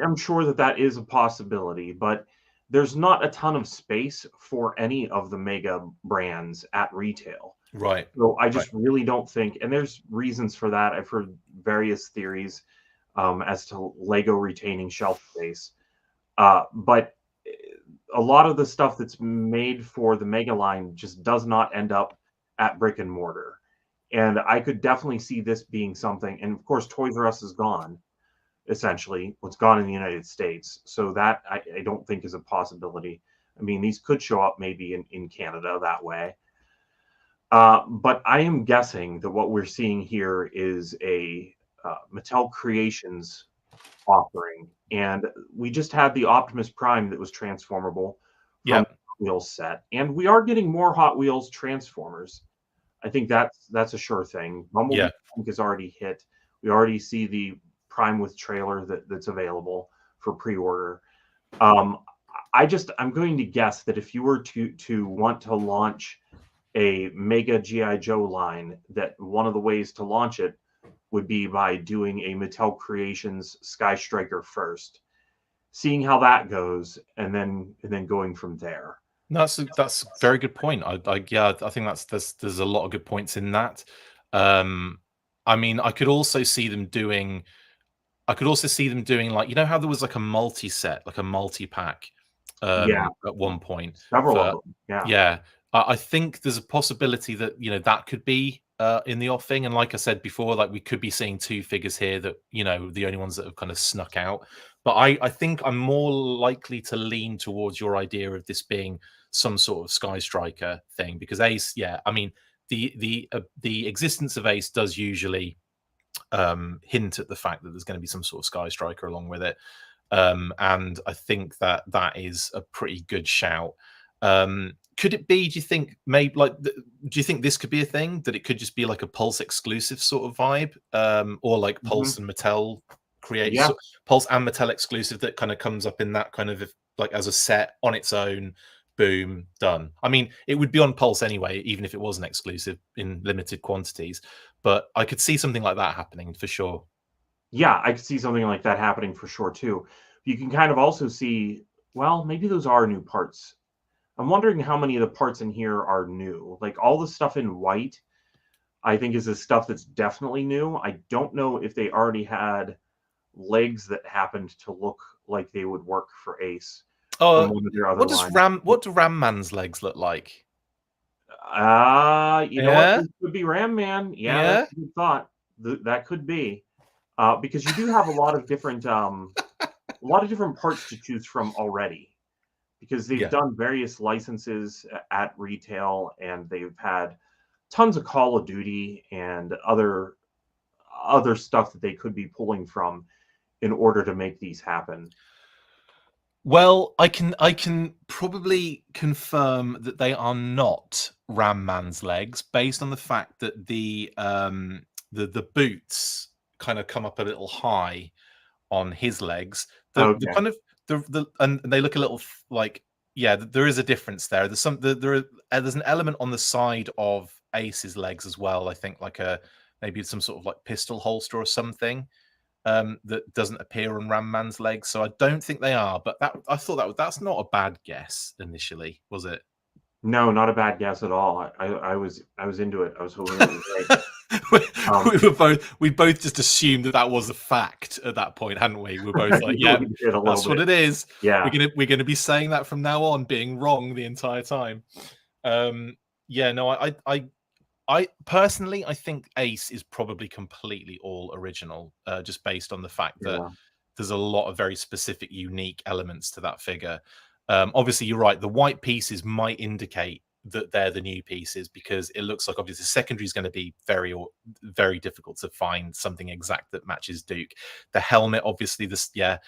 I'm sure that is a possibility, but there's not a ton of space for any of the Mega brands at retail. Right. So I just really don't think, and there's reasons for that. I've heard various theories as to Lego retaining shelf space. But a lot of the stuff that's made for the Mega line just does not end up at brick and mortar. And I could definitely see this being something. And of course, Toys R Us is gone, essentially. What's gone in the United States. So that I don't think is a possibility. I mean, these could show up maybe in Canada that way. But I am guessing that what we're seeing here is a Mattel Creations offering. And we just had the Optimus Prime that was transformable from the Hot Wheels set. And we are getting more Hot Wheels Transformers. I think that's a sure thing. Bumblebee is already hit. We already see the Prime with trailer that's available for pre-order. I'm going to guess that if you were to want to launch a Mega GI Joe line, that one of the ways to launch it would be by doing a Mattel Creations Sky Striker first, seeing how that goes, and then going from there. That's a very good point. I think there's a lot of good points in that. I mean, I could also see them doing like, how there was like a multi-set, like a multi-pack at one point. Several of them. Yeah. I think there's a possibility that, that could be in the offing. And like I said before, like we could be seeing two figures here that, the only ones that have kind of snuck out. But I think I'm more likely to lean towards your idea of this being some sort of Sky Striker thing, because Ace, I mean, the existence of Ace does usually hint at the fact that there's going to be some sort of Sky Striker along with it. And I think that is a pretty good shout. Could it be, do you think, maybe do you think this could be a thing, that it could just be like a Pulse exclusive sort of vibe, or like Pulse and Mattel Pulse and Mattel exclusive that kind of comes up in that kind of like as a set on its own, boom, done. I mean, it would be on Pulse anyway, even if it wasn't exclusive in limited quantities, but I could see something like that happening for sure. Yeah, I could see something like that happening for sure too. You can kind of also see, well, maybe those are new parts. I'm wondering how many of the parts in here are new. Like all the stuff in white, I think is the stuff that's definitely new. I don't know if they already had legs that happened to look like they would work for Ace. Oh, what do Ram Man's legs look like? You know what? This could be Ram Man. Yeah, that's a good thought. That could be. Because you do have a lot of different parts to choose from already. Because they've done various licenses at retail, and they've had tons of Call of Duty and other stuff that they could be pulling from in order to make these happen. Well, I can probably confirm that they are not Ram Man's legs, based on the fact that the boots kind of come up a little high on his legs. The kind of and they look a little like, there is a difference there. There's an element on the side of Ace's legs as well. I think like maybe some sort of like pistol holster or something that doesn't appear on Ram Man's legs. So I don't think they are. But I thought that's not a bad guess initially, was it? No, not a bad guess at all. I was into it. I was hoping it was right. we both just assumed that was a fact at that point, hadn't we? We're both like, yeah, that's what it is. Yeah, we're gonna be saying that from now on, being wrong the entire time. Yeah, no, I personally, I think Ace is probably completely all original, just based on the fact that there's a lot of very specific, unique elements to that figure. Obviously, you're right. The white pieces might indicate that they're the new pieces because it looks like obviously secondary is going to be very difficult to find something exact that matches Duke. The helmet, obviously, the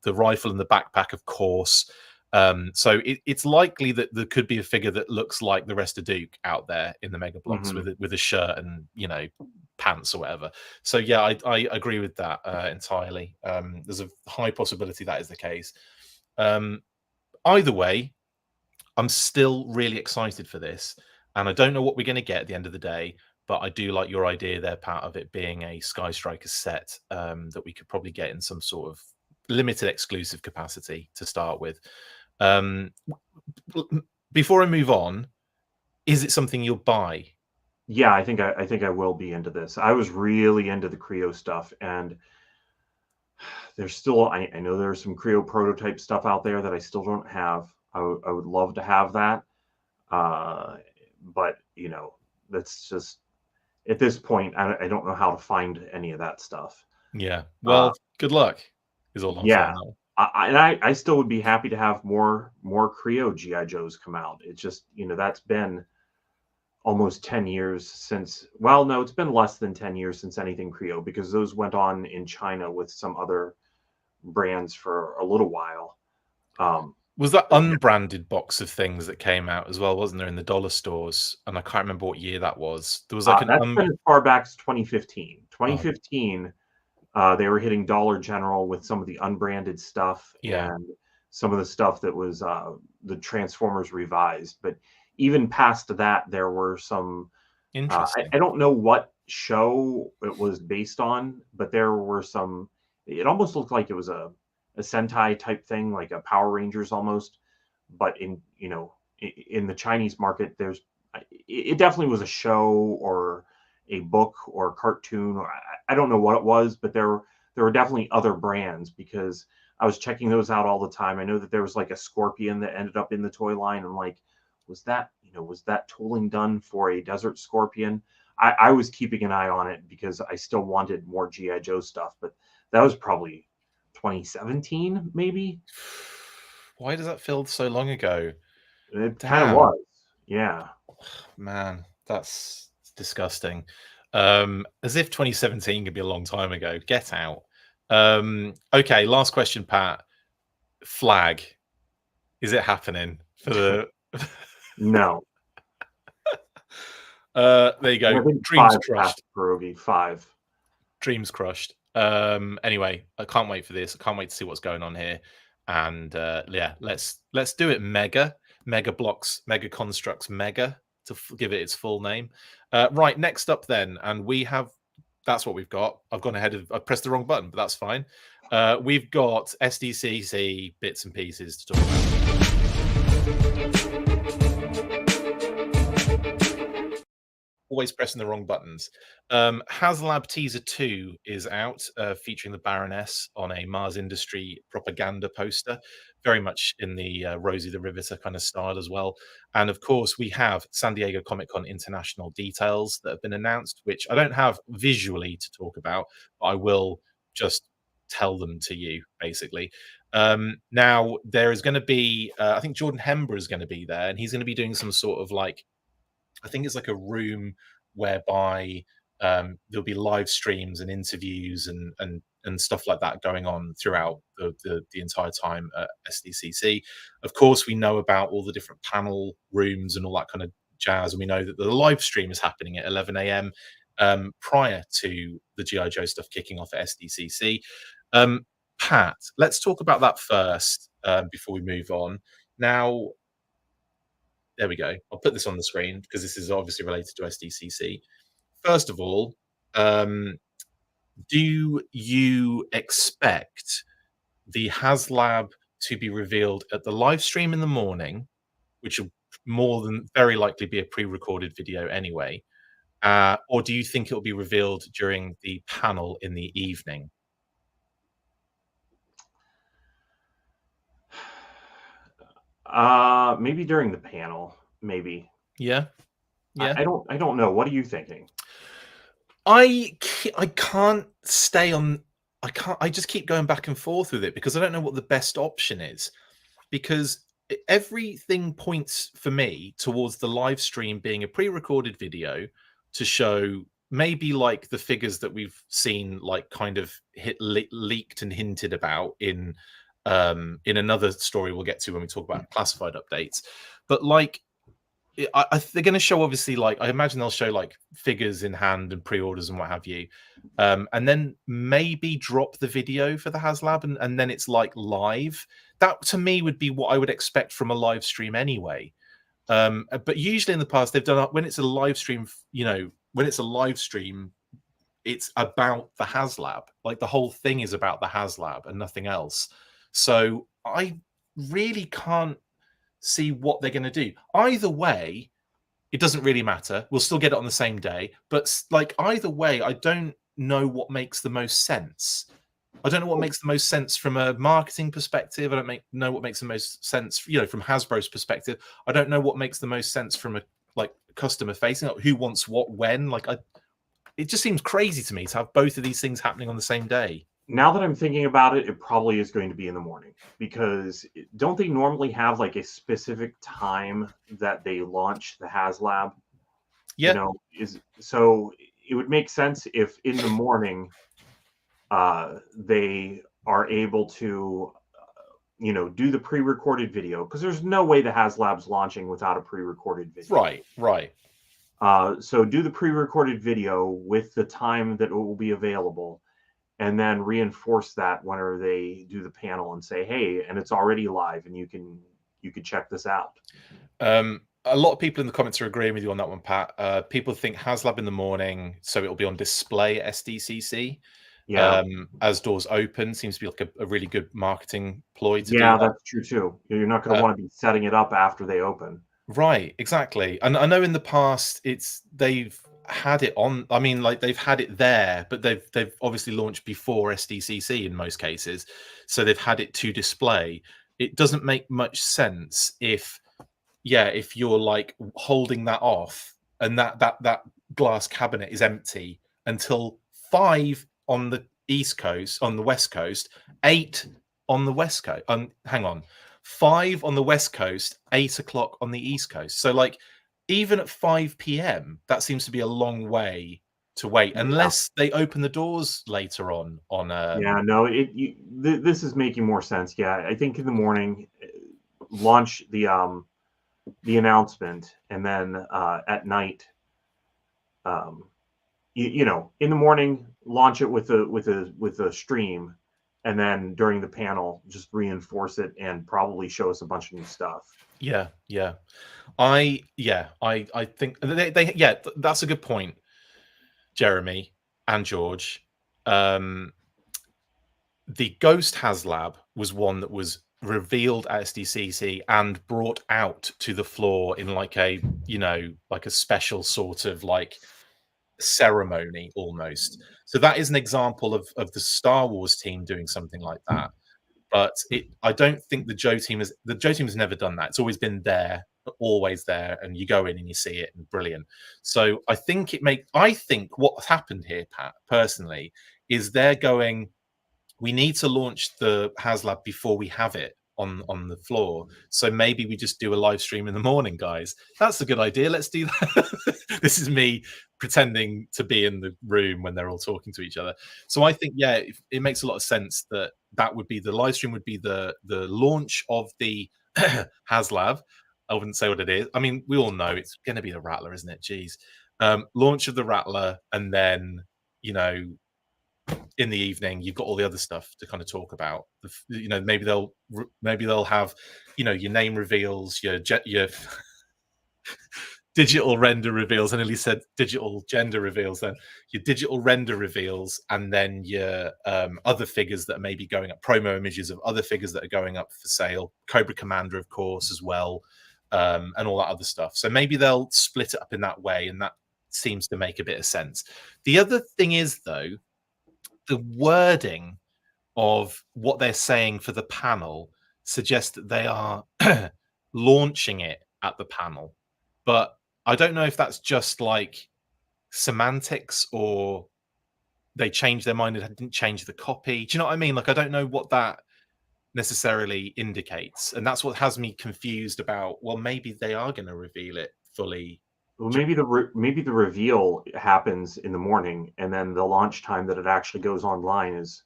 rifle and the backpack, of course. So it's likely that there could be a figure that looks like the rest of Duke out there in the Mega Blocks with a shirt and pants or whatever. So yeah, I agree with that entirely. There's a high possibility that is the case. Either way, I'm still really excited for this, and I don't know what we're going to get at the end of the day, but I do like your idea there, Pat, of it being a Sky Striker set that we could probably get in some sort of limited exclusive capacity to start with. Before I move on, is it something you'll buy? Yeah, I think I will be into this. I was really into the Creo stuff, and there's still I know there's some Creo prototype stuff out there that I still don't have. I would love to have that, but that's just at this point I don't know how to find any of that stuff. Yeah, well, good luck is all I'm saying. I still would be happy to have more Creo GI Joes come out. It's just that's been almost 10 years since. Well, no, it's been less than 10 years since anything Creo, because those went on in China with some other brands for a little while. Was that unbranded box of things that came out as well, wasn't there, in the dollar stores? And I can't remember what year that was. There was like that's been as far back as 2015. 2015, they were hitting Dollar General with some of the unbranded stuff and some of the stuff that was the Transformers revised. But even past that, there were some. Interesting. I don't know what show it was based on, but there were some. It almost looked like it was a Sentai type thing, like a Power Rangers almost. But in the Chinese market, it definitely was a show or a book or a cartoon, or I don't know what it was, but there were definitely other brands, because I was checking those out all the time. I know that there was like a Scorpion that ended up in the toy line. I'm like, was that tooling done for a Desert Scorpion? I was keeping an eye on it because I still wanted more GI Joe stuff, but that was probably 2017, maybe. Why does that feel so long ago? It kind of was. Yeah, man, that's disgusting. As if 2017 could be a long time ago. Get out. Okay, last question, Pat. Flag. Is it happening for the no? There you go. Dreams crushed. Pierogi 5. Dreams crushed. Anyway, I can't wait for this. I can't wait to see what's going on here. And yeah, let's do it. Mega Blocks, Mega Construx, Mega, to give it its full name. Right, next up then, and that's what we've got. I pressed the wrong button, but that's fine. We've got SDCC bits and pieces to talk about. Always pressing the wrong buttons. HasLab Teaser 2 is out, featuring the Baroness on a Mars Industry propaganda poster, very much in the Rosie the Riveter kind of style as well. And of course, we have San Diego Comic-Con International details that have been announced, which I don't have visually to talk about, but I will just tell them to you, basically. Now, there is going to be, I think Jordan Hember is going to be there, and he's going to be doing some sort of like, I think it's like a room whereby there'll be live streams and interviews and stuff like that going on throughout the entire time at SDCC. Of course, we know about all the different panel rooms and all that kind of jazz, and we know that the live stream is happening at 11 a.m. Prior to the GI Joe stuff kicking off at SDCC. Pat, let's talk about that first before we move on. Now, There we go. I'll put this on the screen because this is obviously related to SDCC. First of all, do you expect the HasLab to be revealed at the live stream in the morning, which will more than very likely be a pre-recorded video anyway, or do you think it will be revealed during the panel in the evening? Maybe during the panel, maybe. Yeah, yeah. I don't know. What are you thinking? I can't stay on. I just keep going back and forth with it because I don't know what the best option is. Because everything points for me towards the live stream being a pre-recorded video to show maybe like the figures that we've seen, like kind of leaked and hinted about in another story we'll get to when we talk about classified updates. But like they're going to show obviously, like I imagine they'll show like figures in hand and pre-orders and what have you, and then maybe drop the video for the HasLab, and then it's like live. That to me would be what I would expect from a live stream anyway. But usually in the past they've done when it's a live stream, when it's a live stream, it's about the HasLab. Like the whole thing is about the HasLab and nothing else. So I really can't see what they're going to do. Either way, it doesn't really matter. We'll still get it on the same day. But like either way, I don't know what makes the most sense. I don't know what makes the most sense from a marketing perspective. I don't know what makes the most sense, from Hasbro's perspective. I don't know what makes the most sense from a customer facing. Like, who wants what when? It just seems crazy to me to have both of these things happening on the same day. Now that I'm thinking about it, it probably is going to be in the morning, because don't they normally have like a specific time that they launch the HasLab? Yeah. So it would make sense if in the morning they are able to do the pre-recorded video, because there's no way the HasLab's launching without a pre-recorded video. Right. So do the pre-recorded video with the time that it will be available, and then reinforce that whenever they do the panel and say, hey, and it's already live and you can check this out. A lot of people in the comments are agreeing with you on that one, Pat. People think HasLab in the morning, so it'll be on display at SDCC. Yeah. As doors open, seems to be like a really good marketing ploy to do that. That's true too. You're not going to want to be setting it up after they open. Right, exactly. And I know in the past they've had it on. I mean, like they've had it there, but they've obviously launched before SDCC in most cases, so they've had it to display. It doesn't make much sense if you're like holding that off and that glass cabinet is empty until 5 on the East Coast, on the West Coast, 8 on the West Coast. Hang on. 5 on the West Coast, 8 o'clock on the East Coast. So like even at 5 p.m, that seems to be a long way to wait, unless they open the doors later on. This is making more sense. Yeah, I think in the morning, launch the announcement, and then at night, in the morning, launch it with a stream. And then during the panel, just reinforce it and probably show us a bunch of new stuff. Yeah. I think that's a good point, Jeremy and George. The Ghost HasLab was one that was revealed at SDCC and brought out to the floor in like a special sort of like ceremony almost. So that is an example of the Star Wars team doing something like that. But I don't think the Joe team has never done that. It's always been there, always there, and you go in and you see it, and brilliant. So I think what happened here, Pat, personally, is they're going, we need to launch the HasLab before we have it on the floor. So maybe we just do a live stream in the morning, guys. That's a good idea. Let's do that. This is me pretending to be in the room when they're all talking to each other. So I think, it makes a lot of sense that would be the live stream, would be the launch of the HasLab. I wouldn't say what it is. I mean, we all know it's going to be the Rattler, isn't it? Jeez. Launch of the Rattler, and then, in the evening you've got all the other stuff to kind of talk about. Maybe they'll have your name reveals, your digital render reveals. I nearly said digital gender reveals then. Your digital render reveals, and then your other figures that are maybe going up, promo images of other figures that are going up for sale, Cobra Commander, of course, as well, and all that other stuff. So maybe they'll split it up in that way, and that seems to make a bit of sense. The other thing is, though, the wording of what they're saying for the panel suggests that they are launching it at the panel. But I don't know if that's just like semantics or they changed their mind and didn't change the copy. Do you know what I mean? Like, I don't know what that necessarily indicates. And that's what has me confused about, well, maybe they are going to reveal it fully. Well, maybe the reveal happens in the morning, and then the launch time that it actually goes online is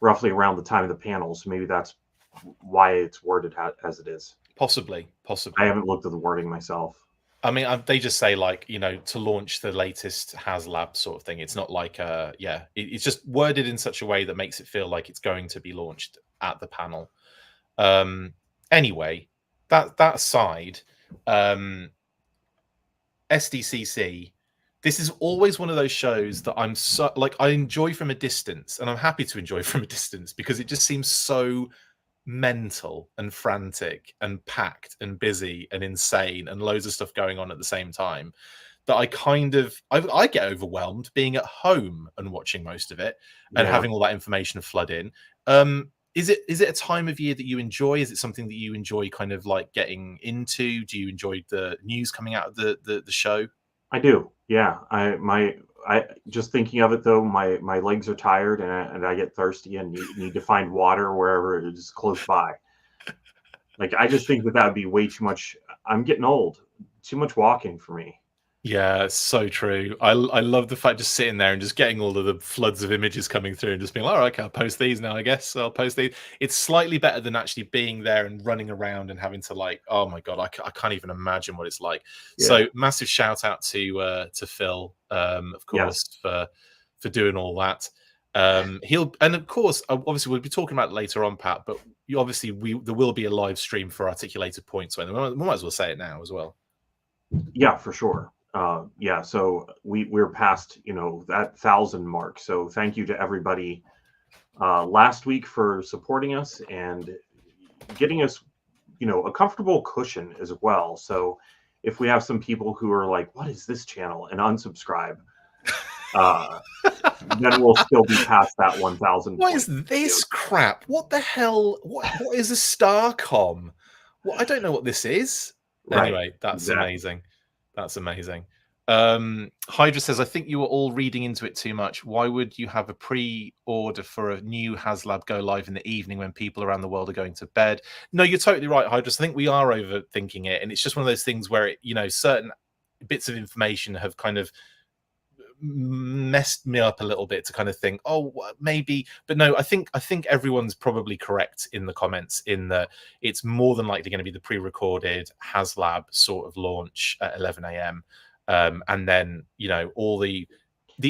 roughly around the time of the panel. So maybe that's why it's worded as it is. Possibly. I haven't looked at the wording myself. I mean, they just say, like, you know, to launch the latest HasLab sort of thing. It's not like, it's just worded in such a way that makes it feel like it's going to be launched at the panel. Anyway, that aside, SDCC, this is always one of those shows that I'm so, like, I enjoy from a distance, and I'm happy to enjoy from a distance because it just seems so mental and frantic and packed and busy and insane and loads of stuff going on at the same time that I get overwhelmed being at home and watching most of it and having all that information flood in. Is it a time of year that you enjoy? Is it something that you enjoy kind of like getting into? Do you enjoy the news coming out of the show? I do. Yeah. I just thinking of it though, my legs are tired and I get thirsty and need to find water wherever it is close by. Like, I just think that would be way too much. I'm getting old. Too much walking for me. Yeah, it's so true. I love the fact just sitting there and just getting all of the floods of images coming through and just being like, all right, okay, I'll post these now, I guess. I'll post these. It's slightly better than actually being there and running around and having to, like, oh my God, I can't even imagine what it's like. Yeah. So massive shout out to Phil, of course, for doing all that. And of course, obviously we'll be talking about it later on, Pat, but there will be a live stream for Articulated Points. So we might as well say it now as well. Yeah, for sure. So we're past, that 1,000 mark. So thank you to everybody last week for supporting us and getting us, a comfortable cushion as well. So if we have some people who are like, what is this channel, and unsubscribe, then we'll still be past that 1,000. What is this crap? What the hell? What is a Starcom? Well, I don't know what this is. Right. Anyway, that's amazing. That's amazing. Hydra says, I think you were all reading into it too much. Why would you have a pre-order for a new HasLab go live in the evening when people around the world are going to bed? No, you're totally right, Hydra. I think we are overthinking it. And it's just one of those things where, certain bits of information have kind of messed me up a little bit to kind of think, oh, maybe. But no, I think everyone's probably correct in the comments in that it's more than likely going to be the pre-recorded HasLab sort of launch at 11 a.m. And then, all the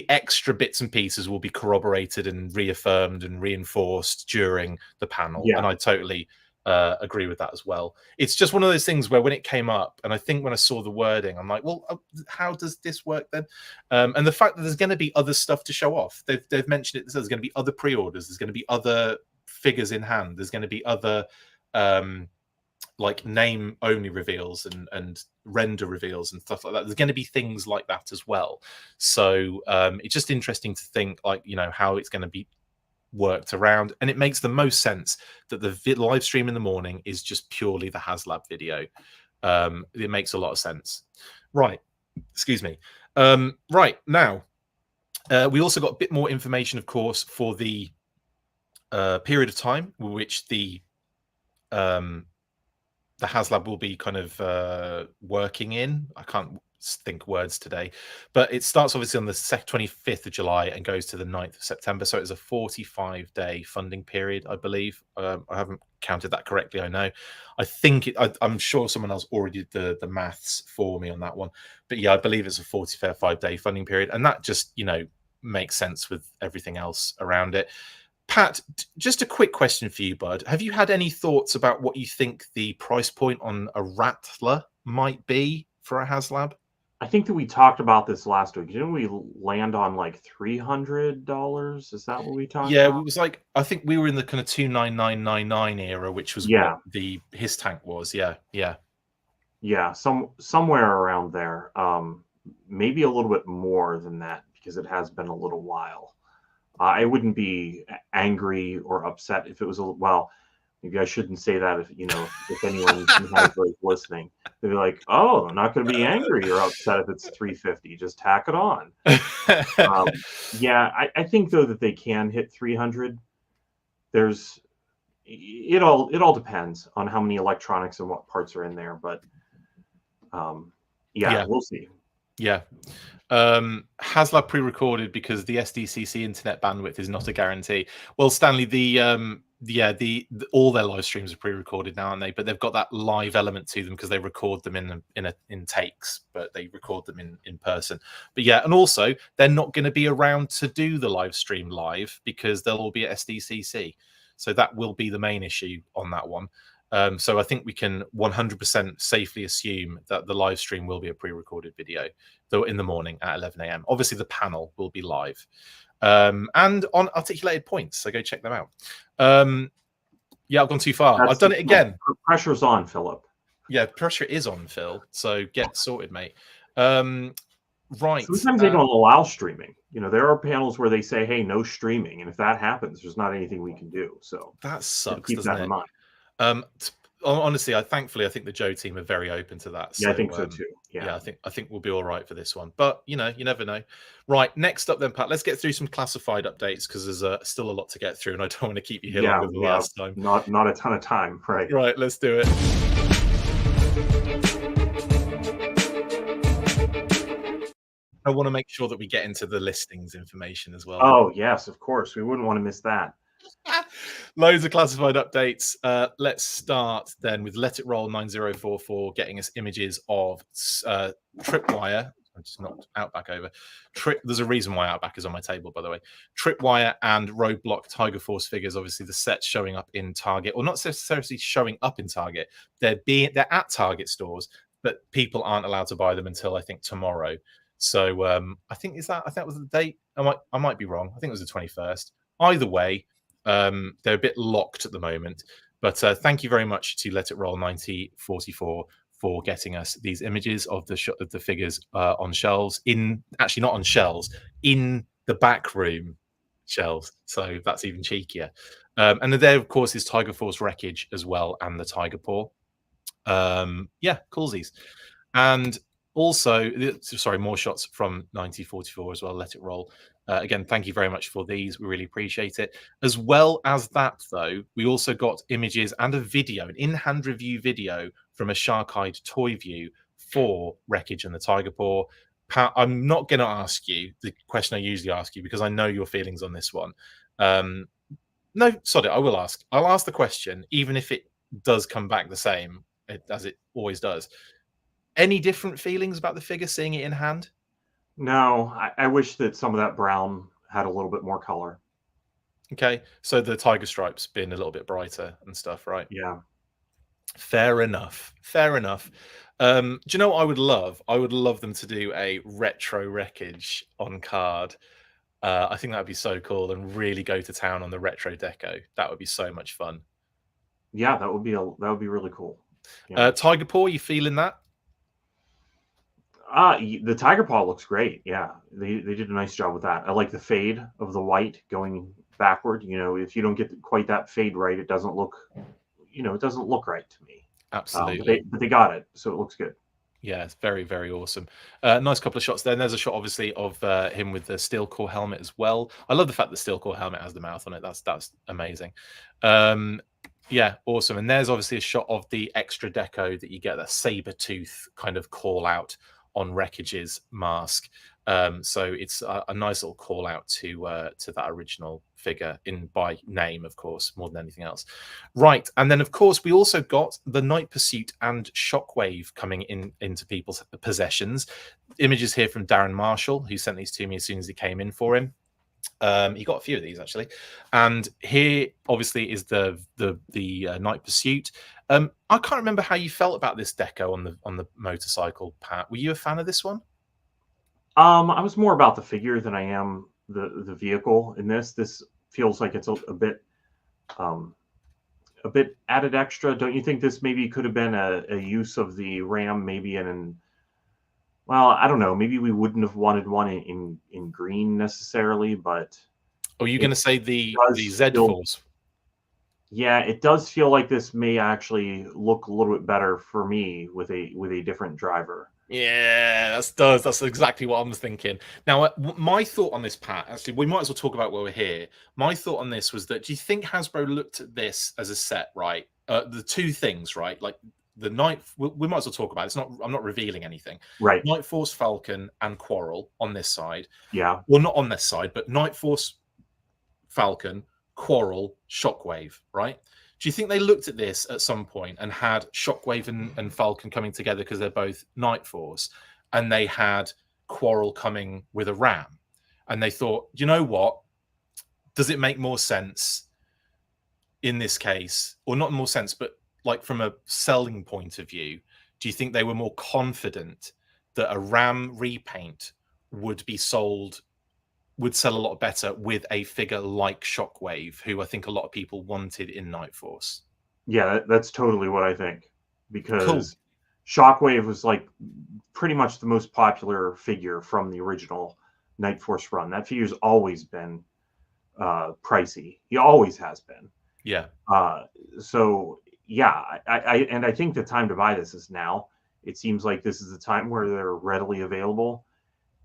extra bits and pieces will be corroborated and reaffirmed and reinforced during the panel. Yeah. And I totally agree with that as well. It's just one of those things where when it came up, and I think when I saw the wording, I'm like, well, how does this work then? And the fact that there's going to be other stuff to show off. They've mentioned it. There's going to be other pre-orders. There's going to be other figures in hand. There's going to be other like name only reveals and render reveals and stuff like that. There's going to be things like that as well. So it's just interesting to think, like, how it's going to be worked around, and it makes the most sense that the live stream in the morning is just purely the HasLab video. It makes a lot of sense. Right. Excuse me. Right now, we also got a bit more information, of course, for the period of time which the HasLab will be kind of working in. I can't think words today, but it starts obviously on the 25th of July and goes to the 9th of September. So it's a 45-day funding period, I believe. I haven't counted that correctly, I know. I think I'm sure someone else already did the maths for me on that one. But yeah, I believe it's a 45-day funding period. And that just, makes sense with everything else around it. Pat, just a quick question for you, bud. Have you had any thoughts about what you think the price point on a Rattler might be for a HasLab? I think that we talked about this last week. Didn't we land on like $300? Is that what we talked Yeah, about? it was like, I think we were in the kind of 29999 era, which was Yeah. what the his tank was. Yeah, yeah. Yeah, somewhere around there. Maybe a little bit more than that because it has been a little while. I wouldn't be angry or upset if it was well. Maybe I shouldn't say that if anyone has like listening, they'd be like, "Oh, I'm not going to be angry or upset if it's 350. Just tack it on." Yeah, I think though that they can hit 300. It all depends on how many electronics and what parts are in there, but yeah, we'll see. Yeah. HasLab pre-recorded because the SDCC internet bandwidth is not a guarantee. Well, Stanley, the all their live streams are pre-recorded now, aren't they? But they've got that live element to them because they record them in takes, but they record them in person. But yeah, and also they're not going to be around to do the live stream live because they'll all be at SDCC. So that will be the main issue on that one. So I think we can 100% safely assume that the live stream will be a pre-recorded video, though in the morning at 11 a.m. Obviously, the panel will be live and on articulated points, so go check them out. Yeah, I've gone too far. I've done it again. Pressure's on, Philip. Yeah, pressure is on, Phil. So get sorted, mate. Right. Sometimes they don't allow streaming. There are panels where they say, "Hey, no streaming," and if that happens, there's not anything we can do. So that sucks. Keep that in mind. Honestly, thankfully I think the Joe team are very open to that. Yeah, I think so too. Yeah, I think we'll be all right for this one. But you never know. Right, next up then, Pat. Let's get through some classified updates because there's still a lot to get through, and I don't want to keep you here longer than last time. Not a ton of time, right? Right, let's do it. I want to make sure that we get into the listings information as well. Oh yes, of course. We wouldn't want to miss that. Loads of classified updates. Let's start then with Let It Roll 9044 getting us images of Tripwire. I just knocked Outback over. There's a reason why Outback is on my table, by the way. Tripwire and Roadblock Tiger Force figures. Obviously, the sets showing up in Target, or not necessarily showing up in Target. They're at Target stores, but people aren't allowed to buy them until I think tomorrow. So I think that was the date. I might be wrong. I think it was the 21st. Either way. They're a bit locked at the moment, but thank you very much to Let It Roll 9044 for getting us these images of the figures on shelves. Actually not on shelves, in the back room shelves. So that's even cheekier. And then there, of course, is Tiger Force Wreckage as well, and the Tiger Paw. Yeah, coolsies. And also, sorry, more shots from 9044 as well. Let It Roll. Again, thank you very much for these. We really appreciate it. As well as that, though, we also got images and a video, an in-hand review video from a Shark-Eyed Toy View for Wreckage and the Tiger Paw. Pat, I'm not going to ask you the question I usually ask you because I know your feelings on this one. No, sod it, I will ask. I'll ask the question, even if it does come back the same as it always does. Any different feelings about the figure seeing it in hand? No, I wish that some of that brown had a little bit more color. Okay, so the tiger stripes being a little bit brighter and stuff, right? Yeah. Fair enough. Fair enough. Do you know what I would love? I would love them to do a retro Wreckage on card. I think that would be so cool and really go to town on the retro deco. That would be so much fun. Yeah, that would be really cool. Yeah. Tiger Paw, you feeling that? The Tiger Paw looks great. Yeah, they did a nice job with that. I like the fade of the white going backward. If you don't get quite that fade right, it doesn't look, it doesn't look right to me. Absolutely. But they got it, so it looks good. Yeah, it's very, very awesome. Nice couple of shots there. And there's a shot, obviously, of him with the steel core helmet as well. I love the fact that the steel core helmet has the mouth on it. That's amazing. Yeah, awesome. And there's obviously a shot of the extra deco that you get, that saber tooth kind of call out on Wreckage's mask. So it's a nice little call out to that original figure by name, of course, more than anything else. Right, and then of course we also got the Night Pursuit and Shockwave coming into people's possessions. Images here from Darren Marshall, who sent these to me as soon as he came in for him. He got a few of these actually, and here obviously is the Night Pursuit. I can't remember how you felt about this deco on the motorcycle, Pat. Were you a fan of this one? I was more about the figure than I am the vehicle in this. This feels like it's a bit added extra. Don't you think this maybe could have been a use of the RAM, maybe well, I don't know, maybe we wouldn't have wanted one in green necessarily, but Or are you going to say the Z feel, Force? yeah, it does feel like this may actually look a little bit better for me with a different driver. Yeah, that's exactly what I was thinking. Now, my thought on this, Pat, actually, we might as well talk about while we're here. My thought on this was that, do you think Hasbro looked at this as a set, right? The two things, right? Like the Night, we might as well talk about it. It's not, I'm not revealing anything. Right. Night Force Falcon and Quarrel on this side. Yeah. Well, not on this side, but Night Force Falcon, Quarrel, Shockwave, right? Do you think they looked at this at some point and had Shockwave and Falcon coming together because they're both Night Force, and they had Quarrel coming with a Ram, and they thought, you know what? Does it make more sense in this case, or not more sense, but like from a selling point of view? Do you think they were more confident that a Ram repaint would sell a lot better with a figure like Shockwave, who I think a lot of people wanted in Night Force? Yeah, that's totally what I think, because Cool. Shockwave was like pretty much the most popular figure from the original Night Force run. That figure's always been pricey. He always has been. Yeah. So yeah, I think the time to buy this is now. It seems like this is the time where they're readily available.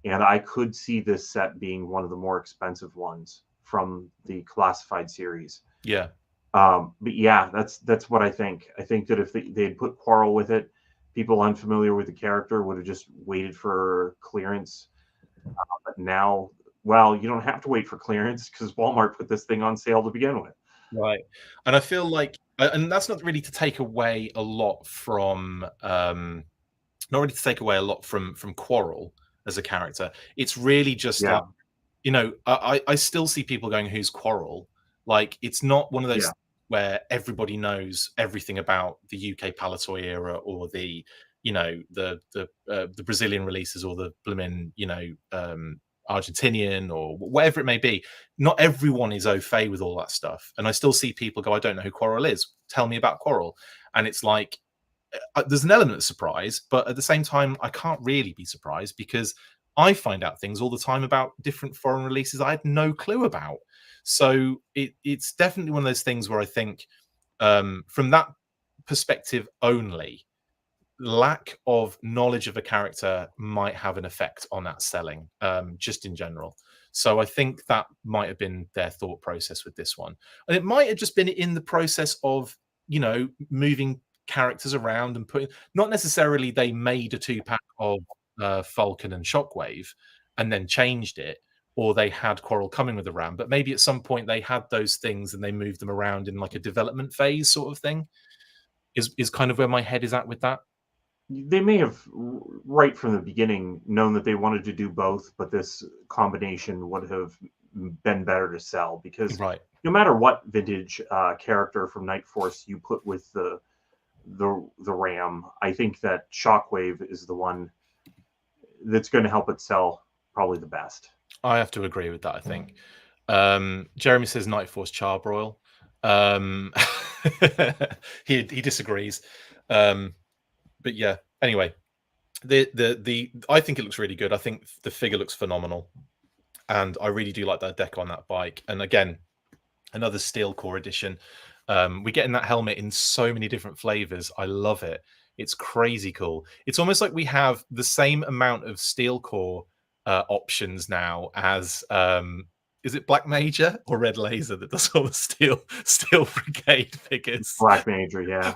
And I could see this set being one of the more expensive ones from the classified series. Yeah. But yeah, that's what I think. I think that if they had put Quarrel with it, people unfamiliar with the character would have just waited for clearance. But now, well, you don't have to wait for clearance because Walmart put this thing on sale to begin with. Right. And I feel like, and that's not really to take away a lot from, from Quarrel as a character. It's really just like, you know, I still see people going, who's Quarrel? Like, it's not one of those where everybody knows everything about the UK Palatoy era, or the, you know, the Brazilian releases, or the blooming, you know, Argentinian, or whatever it may be. Not everyone is au fait with all that stuff. And I still see people go, I don't know who Quarrel is. Tell me about Quarrel. And it's like, there's an element of surprise, but at the same time, I can't really be surprised because I find out things all the time about different foreign releases I had no clue about. So it's definitely one of those things where I think, from that perspective only, lack of knowledge of a character might have an effect on that selling, just in general. So I think that might have been their thought process with this one. And it might have just been in the process of, you know, moving characters around and putting, not necessarily they made a 2-pack of Falcon and Shockwave and then changed it, or they had Quarrel coming with the Ram, but maybe at some point they had those things and they moved them around in like a development phase sort of thing, is kind of where my head is at with that. They may have right from the beginning known that they wanted to do both, but this combination would have been better to sell, because no matter what vintage character from Night Force you put with the Ram, I think that Shockwave is the one that's going to help it sell probably the best. I have to agree with that, I think. Jeremy says Night Force Charbroil. He disagrees. But yeah, anyway, I think it looks really good. I think the figure looks phenomenal, and I really do like that deck on that bike. And again, another steel core edition. We're getting that helmet in so many different flavors. I love it. It's crazy cool. It's almost like we have the same amount of steel core options now as is it Black Major or Red Laser that does all the steel brigade figures? Black Major, yeah.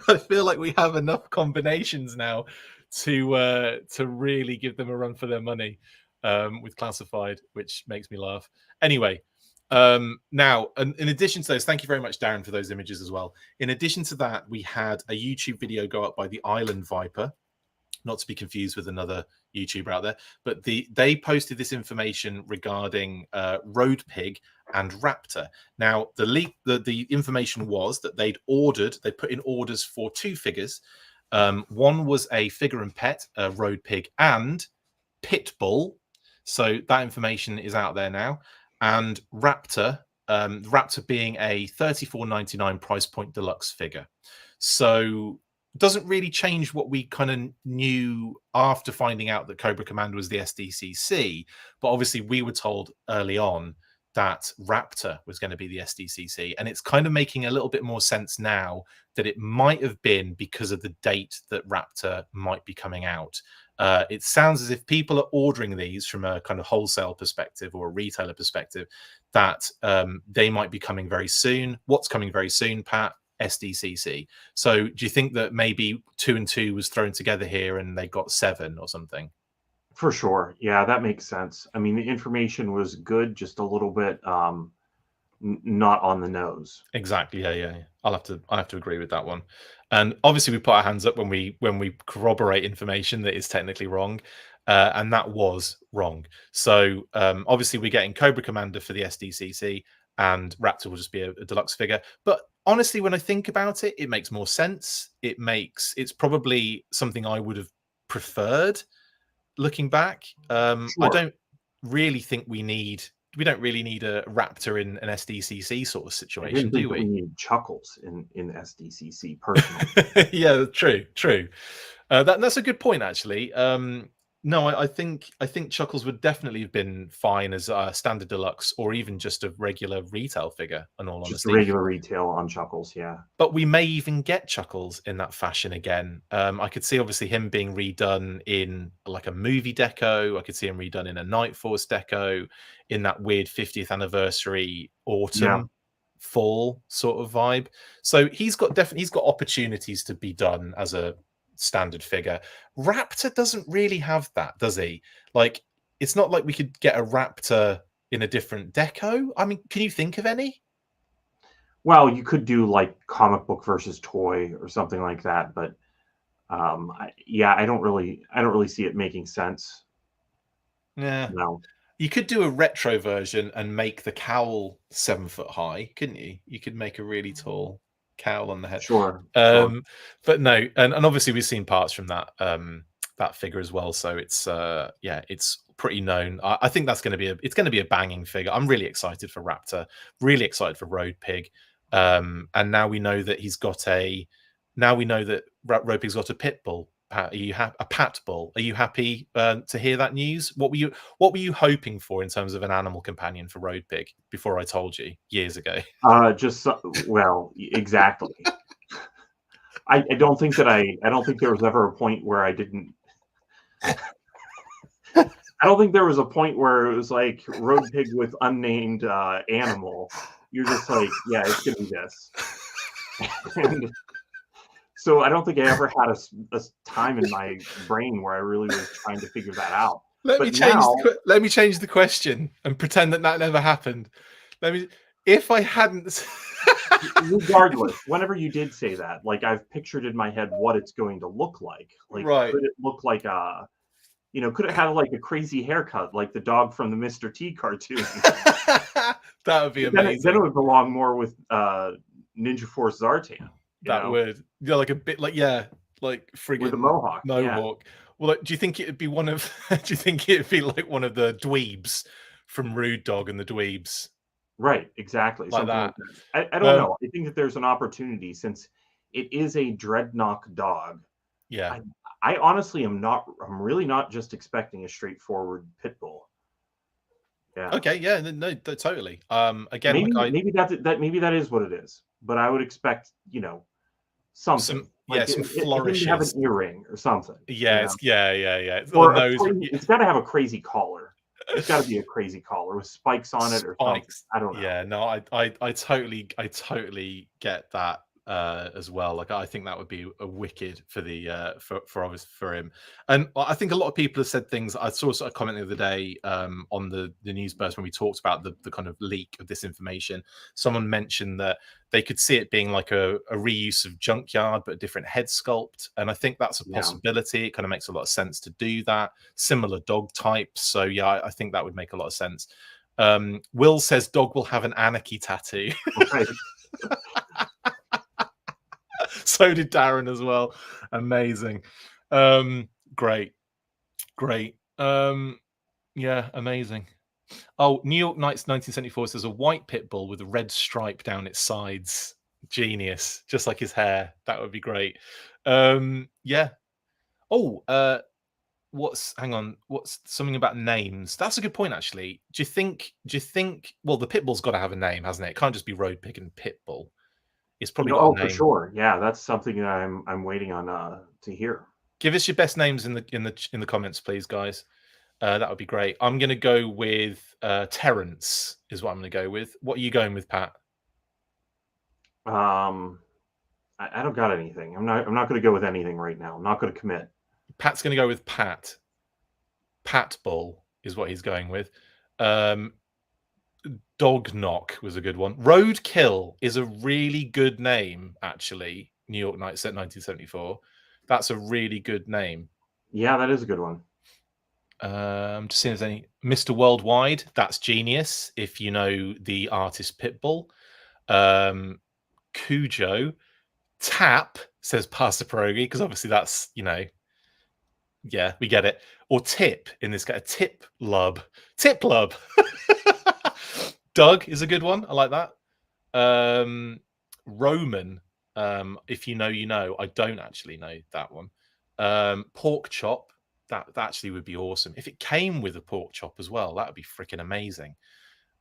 I feel like we have enough combinations now to really give them a run for their money with classified, which makes me laugh. Anyway, now, in addition to those, thank you very much, Darren, for those images as well. In addition to that, we had a YouTube video go up by the Island Viper. not to be confused with another YouTuber out there, but they posted this information regarding road pig and raptor. Now, the information was that they put in orders for 2 figures. One was a figure and pet, a road pig and pit bull. So that information is out there now. And raptor, raptor being a $34.99 price point deluxe figure. So doesn't really change what we kind of knew after finding out that Cobra Commander was the SDCC. But obviously we were told early on that Raptor was going to be the SDCC. And it's kind of making a little bit more sense now that it might have been because of the date that Raptor might be coming out. It sounds as if people are ordering these from a kind of wholesale perspective or a retailer perspective, that they might be coming very soon. What's coming very soon, Pat? SDCC. So do you think that maybe 2 and 2 was thrown together here and they got 7 or something? For sure. Yeah, that makes sense. I mean, the information was good, just a little bit not on the nose. Exactly. Yeah. I have to agree with that one. And obviously we put our hands up when we corroborate information that is technically wrong. And that was wrong. So obviously we're getting Cobra Commander for the SDCC, and Raptor will just be a deluxe figure. But honestly, when I think about it, it makes more sense. It's probably something I would have preferred looking back. Sure. I don't really think we don't really need a Raptor in an SDCC sort of situation, do we? We need Chuckles in SDCC personally. Yeah, true. That's a good point, actually. No, I think Chuckles would definitely have been fine as a standard deluxe or even just a regular retail figure, in all Just honesty. regular retail on Chuckles, yeah. But we may even get Chuckles in that fashion again. I could see obviously him being redone in like a movie deco. I could see him redone in a Night Force deco, in that weird 50th anniversary autumn fall sort of vibe. So he's got opportunities to be done as a standard figure. Raptor doesn't really have that, does he? Like, it's not like we could get a Raptor in a different deco. I mean, can you think of any? Well, you could do like comic book versus toy or something like that, but I don't really see it making sense. Yeah. No. You could do a retro version and make the cowl 7 foot high, couldn't you? You could make a really tall cowl on the head. Sure. But no, and obviously we've seen parts from that that figure as well. So it's it's pretty known. I think that's going to be a banging figure. I'm really excited for Raptor, really excited for Road Pig. And now we know that Road Pig's got a pit bull. Pat, are you a Pat bull? Are you happy to hear that news? What were you hoping for in terms of an animal companion for Road Pig before I told you years ago? Exactly. I don't think there was ever a point where I didn't. I don't think there was a point where it was like Road Pig with unnamed animal. You're just like, yeah, it's gonna be this. And so I don't think I ever had a time in my brain where I really was trying to figure that out. Let me change the question and pretend that never happened. If I hadn't. Regardless, whenever you did say that, like, I've pictured in my head what it's going to look like. Like, right. Could it look like could it have like a crazy haircut like the dog from the Mr. T cartoon? That would be amazing. Then it would belong more with Ninja Force Zartan. Would. Yeah, like a bit like friggin' with a mohawk. Yeah. Well, do you think it'd be do you think it'd be like one of the dweebs from Rude Dog and the Dweebs? Right, exactly. Like that. Like that. I don't know. I think that there's an opportunity, since it is a dreadnought dog. Yeah. I honestly I'm really not just expecting a straightforward pit bull. Yeah. Okay, yeah, no, totally. Again, maybe that is what it is. But I would expect, something. Some flourishes. Have an earring or something. Yeah, yeah. It's got to have a crazy collar. It's got to be a crazy collar with spikes on it or something. I don't know. Yeah, no, I totally get that. as well. Like I think that would be a wicked for the for him. And I think a lot of people have said things. I saw a comment the other day on the news burst when we talked about the kind of leak of this information. Someone mentioned that they could see it being like a reuse of Junkyard, but a different head sculpt. And I think that's a possibility. It kind of makes a lot of sense to do that. Similar dog types. So yeah, I think that would make a lot of sense. Will says dog will have an anarchy tattoo. Right. So did Darren as well. Amazing. Great. Yeah, amazing. Oh, New York Knights 1974 says a white pit bull with a red stripe down its sides. Genius. Just like his hair. That would be great. Yeah. Oh, what's something about names? That's a good point, actually. Do you think well, the pit bull's got to have a name, hasn't it? It can't just be road pig and pit bull. It's probably got a name. For sure. Yeah, that's something that I'm waiting on to hear. Give us your best names in the comments, please, guys. That would be great. I'm going to go with Terrence. Is what I'm going to go with. What are you going with, Pat? I don't got anything. I'm not going to go with anything right now. I'm not going to commit. Pat's going to go with Pat. Pat Bull is what he's going with. Dog Knock was a good one. Roadkill is a really good name, actually. New York Knights at 1974. That's a really good name. Yeah, that is a good one. Just seeing if there's any. Mr. Worldwide, that's genius. If you know the artist Pitbull. Cujo. Tap says Pastor Pierogi, because obviously that's, yeah, we get it. Or Tip in this case. Tip Lub. Tip Lub. Doug is a good one. I like that. Roman. If you know, you know. I don't actually know that one. Pork Chop. That actually would be awesome. If it came with a pork chop as well, that would be freaking amazing.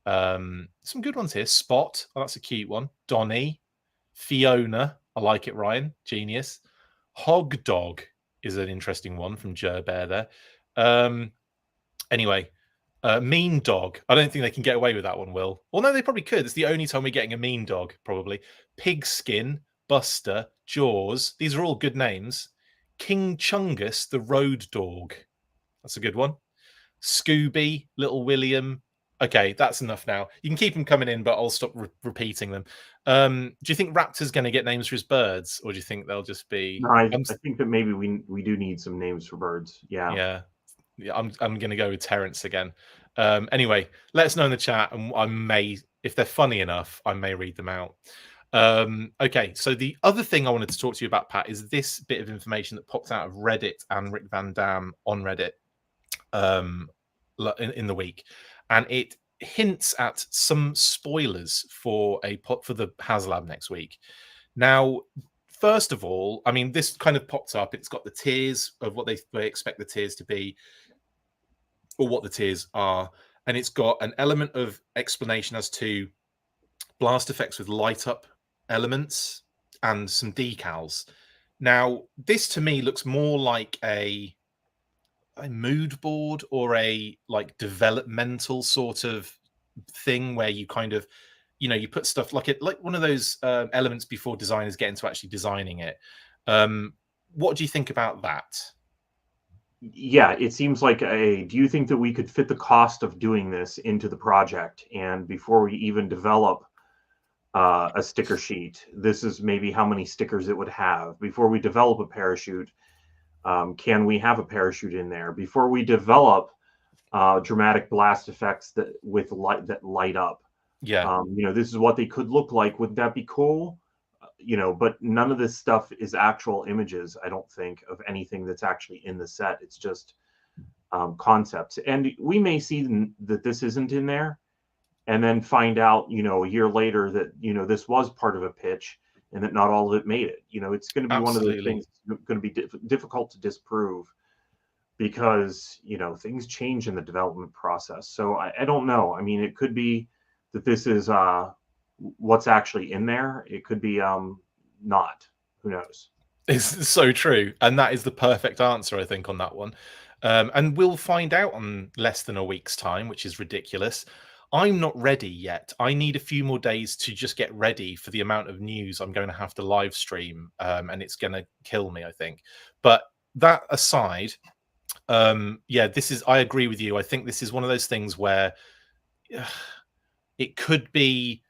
Some good ones here. Spot. Oh, that's a cute one. Donnie. Fiona. I like it, Ryan. Genius. Hog Dog is an interesting one from Jer Bear there. Anyway. Mean Dog. I don't think they can get away with that one, Will. Well, no, they probably could. It's the only time we're getting a mean dog, probably. Pigskin, Buster, Jaws. These are all good names. King Chungus, the Road Dog. That's a good one. Scooby, Little William. Okay, that's enough now. You can keep them coming in, but I'll stop repeating them. Do you think Raptor's going to get names for his birds, or do you think they'll just be... No, I think that maybe we do need some names for birds. Yeah. Yeah, I'm going to go with Terrence again. Anyway, let us know in the chat, and I may, if they're funny enough, I may read them out. Okay, so the other thing I wanted to talk to you about, Pat, is this bit of information that popped out of Reddit and Rick Van Dam on Reddit in the week, and it hints at some spoilers for the HasLab next week. Now, first of all, I mean, this kind of popped up. It's got the tiers of what they expect the tiers to be, or what the tiers are, and it's got an element of explanation as to blast effects with light up elements and some decals. Now, this to me looks more like a mood board or a like developmental sort of thing where you kind of, you put stuff like one of those elements before designers get into actually designing it. What do you think about that? Yeah, it seems like do you think that we could fit the cost of doing this into the project? And before we even develop a sticker sheet, this is maybe how many stickers it would have. Before we develop a parachute, can we have a parachute in there? Before we develop dramatic blast effects that light up. Yeah. This is what they could look like. Would that be cool? But none of this stuff is actual images, I don't think, of anything that's actually in the set. It's just concepts. And we may see that this isn't in there and then find out, a year later that, this was part of a pitch and that not all of it made it. It's going to be one of those things that's going to be difficult to disprove because, things change in the development process. So I don't know. I mean, it could be that this is what's actually in there. It could be not. Who knows? It's so true, and that is the perfect answer, I think, on that one. And we'll find out on less than a week's time, which is ridiculous. I'm not ready yet. I need a few more days to just get ready for the amount of news I'm going to have to live stream, and it's going to kill me, I think. But that aside, yeah, this is. I agree with you. I think this is one of those things where it could be.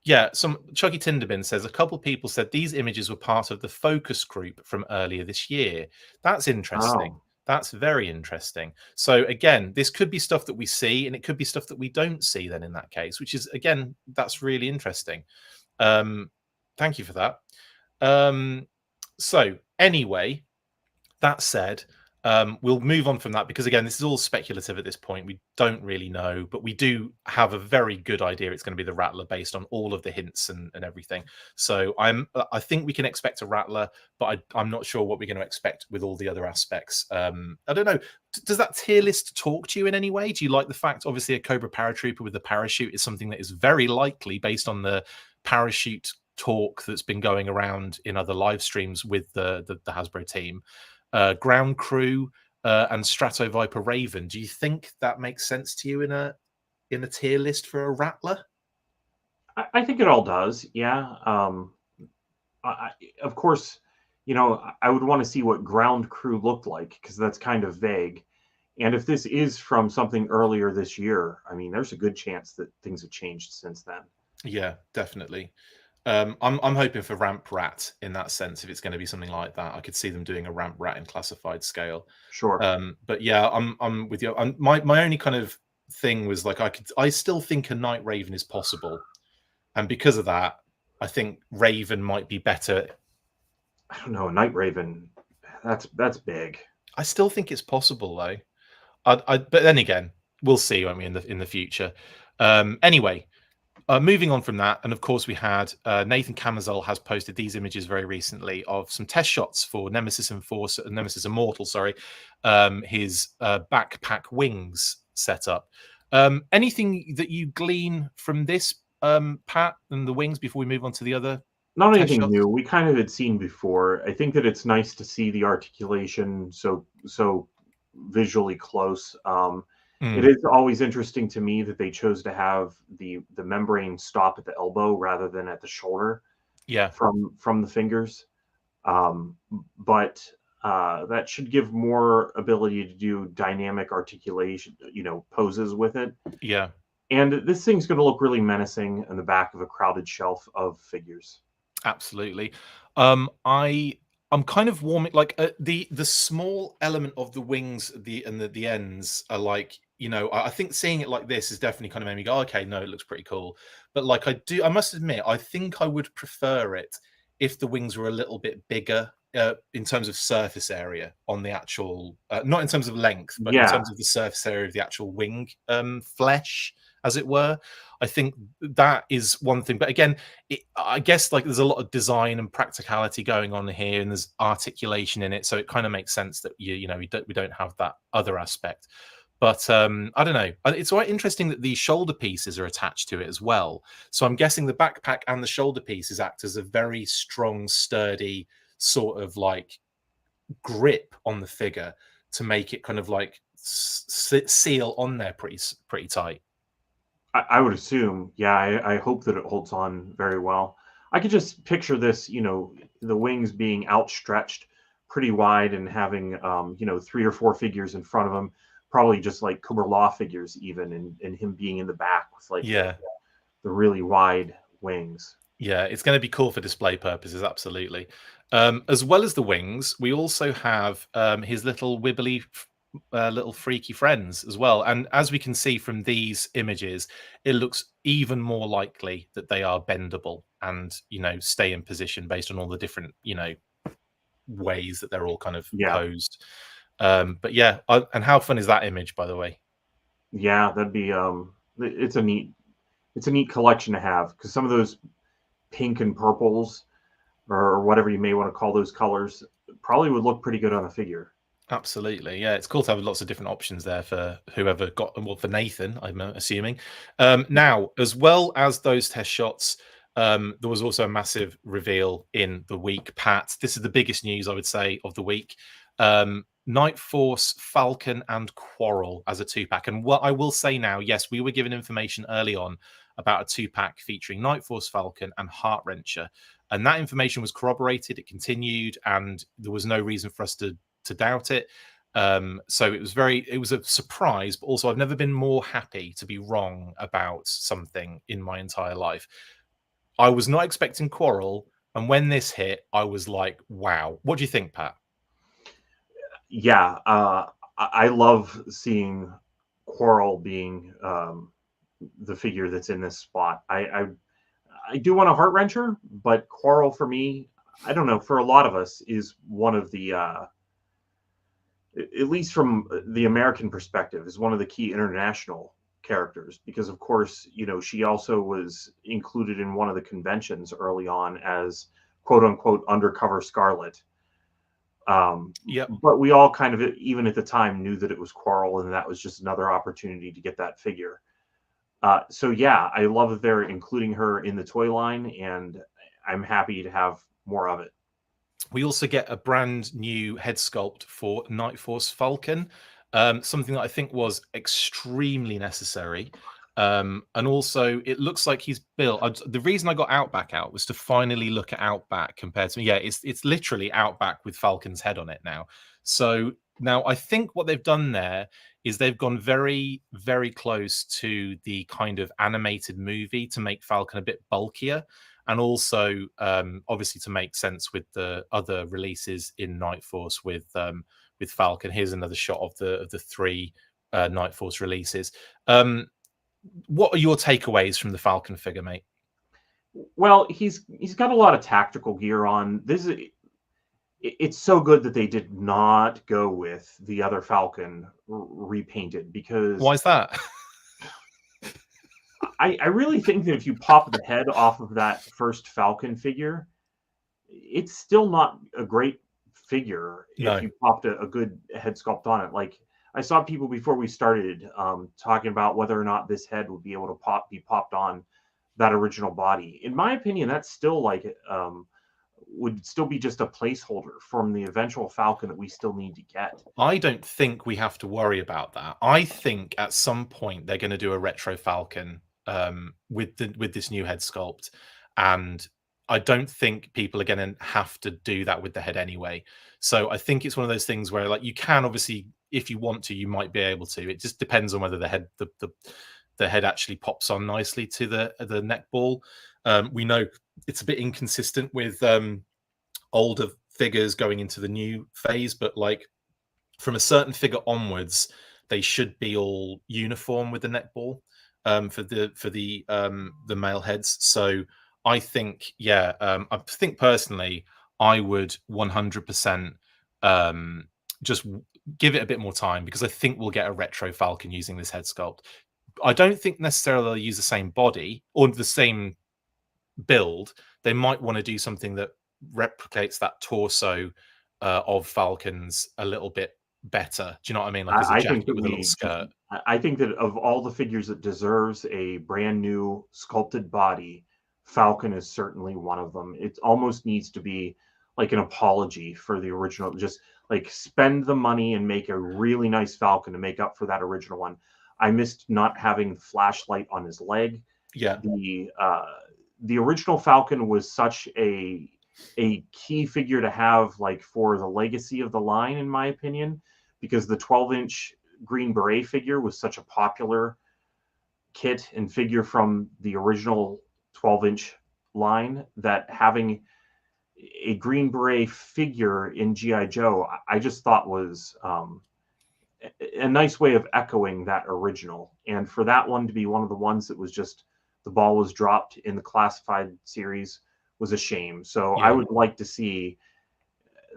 Yeah, some Chucky Tinderbin says a couple people said these images were part of the focus group from earlier this year. That's interesting. Oh, That's very interesting. So again, this could be stuff that we see, and it could be stuff that we don't see. Then in that case, which is again, that's really interesting. Thank you for that. So anyway, that said, we'll move on from that because again, this is all speculative at this point. We don't really know, but we do have a very good idea it's going to be the Rattler based on all of the hints and everything. So I think we can expect a Rattler, but I'm not sure what we're going to expect with all the other aspects. I don't know. Does that tier list talk to you in any way? Do you like the fact, obviously, a Cobra paratrooper with the parachute is something that is very likely based on the parachute talk that's been going around in other live streams with the Hasbro team? Ground crew and Strato Viper Raven. Do you think that makes sense to you in a tier list for a Rattler? I think it all does. Yeah. Of course, I would want to see what ground crew looked like because that's kind of vague. And if this is from something earlier this year, I mean, there's a good chance that things have changed since then. Yeah, definitely. I'm hoping for Ramp Rat in that sense. If it's going to be something like that, I could see them doing a Ramp Rat in classified scale. Sure. But yeah, I'm with you. My only kind of thing was like I still think a Night Raven is possible, and because of that, I think Raven might be better. I don't know, Night Raven. That's big. I still think it's possible though. But then again, we'll see, won't we, in the future. Anyway. Moving on from that, and of course we had Nathan Camazol has posted these images very recently of some test shots for Nemesis Immortal, his backpack wings setup. Anything that you glean from this, Pat, and the wings before we move on to the other? Not test anything shots? new. We kind of had seen before. I think that it's nice to see the articulation so visually close. It is always interesting to me that they chose to have the membrane stop at the elbow rather than at the shoulder. Yeah, from the fingers, but that should give more ability to do dynamic articulation, poses with it. yeah. And this thing's going to look really menacing in the back of a crowded shelf of figures. Absolutely. I'm kind of warming, like the small element of the wings, the ends are like, I think seeing it like this is definitely kind of made me go, okay, no, it looks pretty cool. But like I must admit, I think I would prefer it if the wings were a little bit bigger in terms of surface area on the actual, not in terms of length, but in Yeah, terms of the surface area of the actual wing flesh, as it were. I think that is one thing. But again, I guess like there's a lot of design and practicality going on here, and there's articulation in it, so it kind of makes sense that we don't have that other aspect. But I don't know. It's quite interesting that these shoulder pieces are attached to it as well. So I'm guessing the backpack and the shoulder pieces act as a very strong, sturdy sort of like grip on the figure to make it kind of like seal on there pretty tight. I would assume. Yeah, I hope that it holds on very well. I could just picture this, the wings being outstretched pretty wide and having, 3 or 4 figures in front of him, probably just like Cobra Law figures even, and him being in the back with like the really wide wings. Yeah, it's going to be cool for display purposes, absolutely. As well as the wings, we also have his little wibbly, little freaky friends as well. And as we can see from these images, it looks even more likely that they are bendable and, stay in position based on all the different, ways that they're all kind of posed. But yeah, and how fun is that image, by the way? Yeah, that'd be it's a neat collection to have, because some of those pink and purples or whatever you may want to call those colors probably would look pretty good on a figure. Absolutely. Yeah, it's cool to have lots of different options there for whoever got them. Well, for Nathan, I'm assuming. Now, as well as those test shots, there was also a massive reveal in the week, Pat. This is the biggest news, I would say, of the week. Night Force, Falcon, and Quarrel as a 2-pack. And what I will say now, yes, we were given information early on about a 2-pack featuring Night Force, Falcon, and Heart Wrencher. And that information was corroborated, it continued, and there was no reason for us to doubt it. So it was a surprise, but also I've never been more happy to be wrong about something in my entire life. I was not expecting Quarrel, and when this hit, I was like, wow. What do you think, Pat? Yeah, I love seeing Quarrel being the figure that's in this spot. I do want a Heart Wrencher, but Quarrel for me, I don't know, for a lot of us is one of the at least from the American perspective, is one of the key international characters, because of course, you know, she also was included in one of the conventions early on as quote unquote undercover Scarlet. But we all kind of, even at the time, knew that it was Quarrel, and that was just another opportunity to get that figure. So yeah, I love that they're including her in the toy line, and I'm happy to have more of it. We also get a brand new head sculpt for Night Force Falcon, something that I think was extremely necessary. And also, it looks like he's built. The reason I got Outback out was to finally look at Outback compared to, yeah, it's literally Outback with Falcon's head on it now. So now I think what they've done there is they've gone very, very close to the kind of animated movie to make Falcon a bit bulkier. And also, obviously, to make sense with the other releases in Night Force with Falcon. Here's another shot of the 3 Night Force releases. What are your takeaways from the Falcon figure, mate? Well, he's got a lot of tactical gear on. It's so good that they did not go with the other Falcon repainted, because why is that? I really think that if you pop the head off of that first Falcon figure, it's still not a great figure if you popped a good head sculpt on it. Like, I saw people before we started talking about whether or not this head would be able to be popped on that original body. In my opinion, that's still like would still be just a placeholder from the eventual Falcon that we still need to get. I don't think we have to worry about that. I think at some point they're going to do a retro Falcon with this new head sculpt, and I don't think people are going to have to do that with the head anyway. So I think it's one of those things where, like, you can obviously, if you want to, you might be able to. It just depends on whether the head actually pops on nicely to the neck ball. We know it's a bit inconsistent with older figures going into the new phase, but like from a certain figure onwards, they should be all uniform with the neck ball for the male heads. So I think, yeah, I think personally, I would 100% just give it a bit more time, because I think we'll get a retro Falcon using this head sculpt. I don't think necessarily they'll use the same body or the same build. They might want to do something that replicates that torso of Falcon's a little bit better. Do you know what I mean? Like as a jacket with a little skirt. I think that of all the figures that deserves a brand new sculpted body, Falcon is certainly one of them. It almost needs to be like an apology for the original. Just like spend the money and make a really nice Falcon to make up for that original one. I missed not having flashlight on his leg. Yeah. The original Falcon was such a key figure to have, like, for the legacy of the line, in my opinion, because the 12-inch Green Beret figure was such a popular kit and figure from the original 12-inch line, that having a Green Beret figure in G.I. Joe, I just thought was a nice way of echoing that original. And for that one to be one of the ones that was just, the ball was dropped in the classified series, was a shame. So I would like to see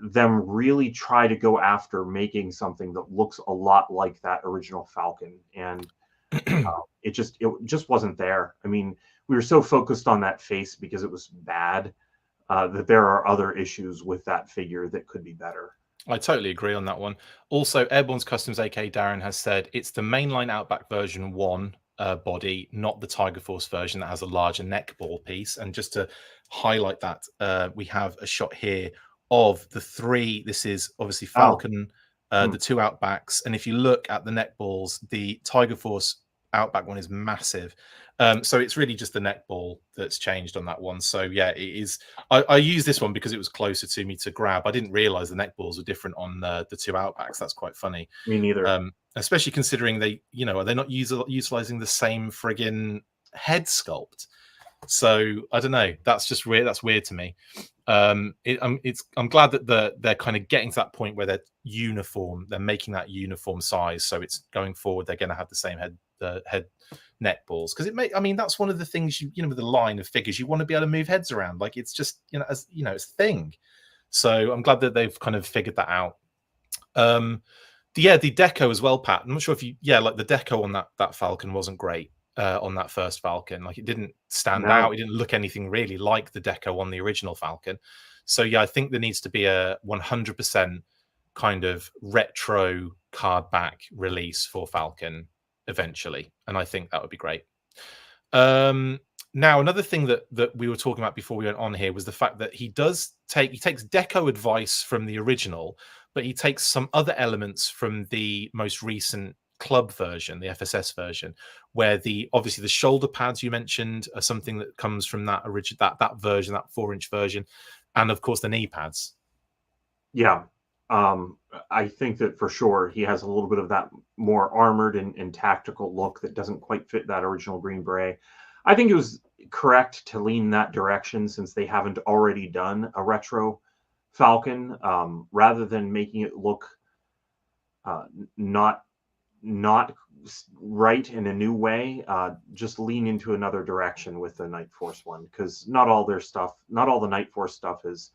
them really try to go after making something that looks a lot like that original Falcon. And it just wasn't there. I mean, we were so focused on that face because it was bad, that there are other issues with that figure that could be better. I totally agree on that one. Also, Airborne's Customs AKA Darren has said it's the mainline Outback version 1 body, not the Tiger Force version that has a larger neck ball piece. And just to highlight that, we have a shot here of the 3. This is obviously Falcon, the two Outbacks. And if you look at the neck balls, the Tiger Force Outback one is massive. So it's really just the neck ball that's changed on that one. So yeah, it is. I use this one because it was closer to me to grab. I didn't realize the neck balls were different on the two Outbacks. That's quite funny. Me neither. Especially considering they, are they not utilizing the same friggin' head sculpt? So I don't know. That's just weird. That's weird to me. I'm glad that they're kind of getting to that point where they're uniform. They're making that uniform size. So it's going forward. They're going to have the same head neck balls, because that's one of the things with the line of figures, you want to be able to move heads around. Like, it's just it's a thing. So I'm glad that they've kind of figured that out. The deco as well, Pat. I'm not sure if like the deco on that Falcon wasn't great. On that first Falcon, like, it didn't stand out. It didn't look anything really like the deco on the original Falcon. So yeah, I think there needs to be a 100% kind of retro card back release for Falcon eventually, and I think that would be great. Now, another thing that we were talking about before we went on here was the fact that he takes deco advice from the original, but he takes some other elements from the most recent club version, the FSS version, where obviously the shoulder pads you mentioned are something that comes from that version, that 4-inch version, and of course the knee pads. Yeah. I think that for sure he has a little bit of that more armored and tactical look that doesn't quite fit that original Green Beret. I think it was correct to lean that direction, since they haven't already done a retro Falcon, rather than making it look not right in a new way. Just lean into another direction with the Night Force one, because not all the Night Force stuff is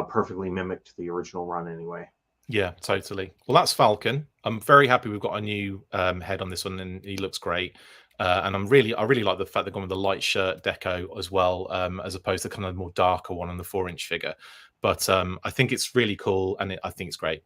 perfectly mimicked the original run anyway. Yeah, totally. Well, that's Falcon. I'm very happy we've got a new head on this one, and he looks great. And I really like the fact they've gone with the light shirt deco as well, as opposed to kind of more darker one on the 4-inch figure. But I think it's really cool, and I think it's great.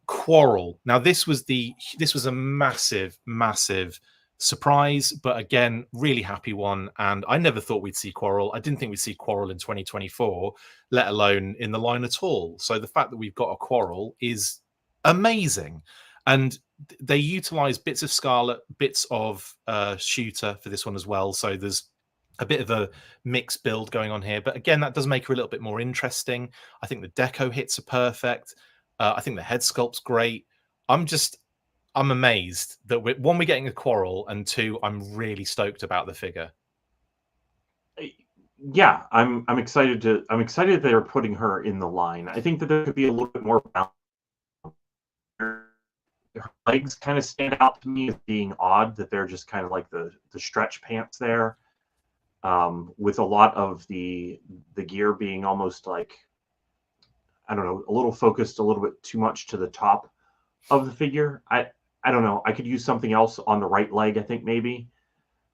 Quarrel. Now, this was a massive surprise, but again, really happy one. And I never thought we'd see Quarrel. I didn't think we'd see Quarrel in 2024, let alone in the line at all. So the fact that we've got a Quarrel is amazing. And they utilize bits of Scarlet, bits of Shooter for this one as well. So there's a bit of a mixed build going on here. But again, that does make her a little bit more interesting. I think the deco hits are perfect. I think the head sculpt's great. I'm amazed that we're getting a Quarrel, and 2, I'm really stoked about the figure. Yeah, I'm excited that they're putting her in the line. I think that there could be a little bit more balance. Her legs kind of stand out to me as being odd, that they're just kind of like the stretch pants there, with a lot of the gear being almost like, I don't know, a little focused a little bit too much to the top of the figure. I don't know. I could use something else on the right leg, I think, maybe,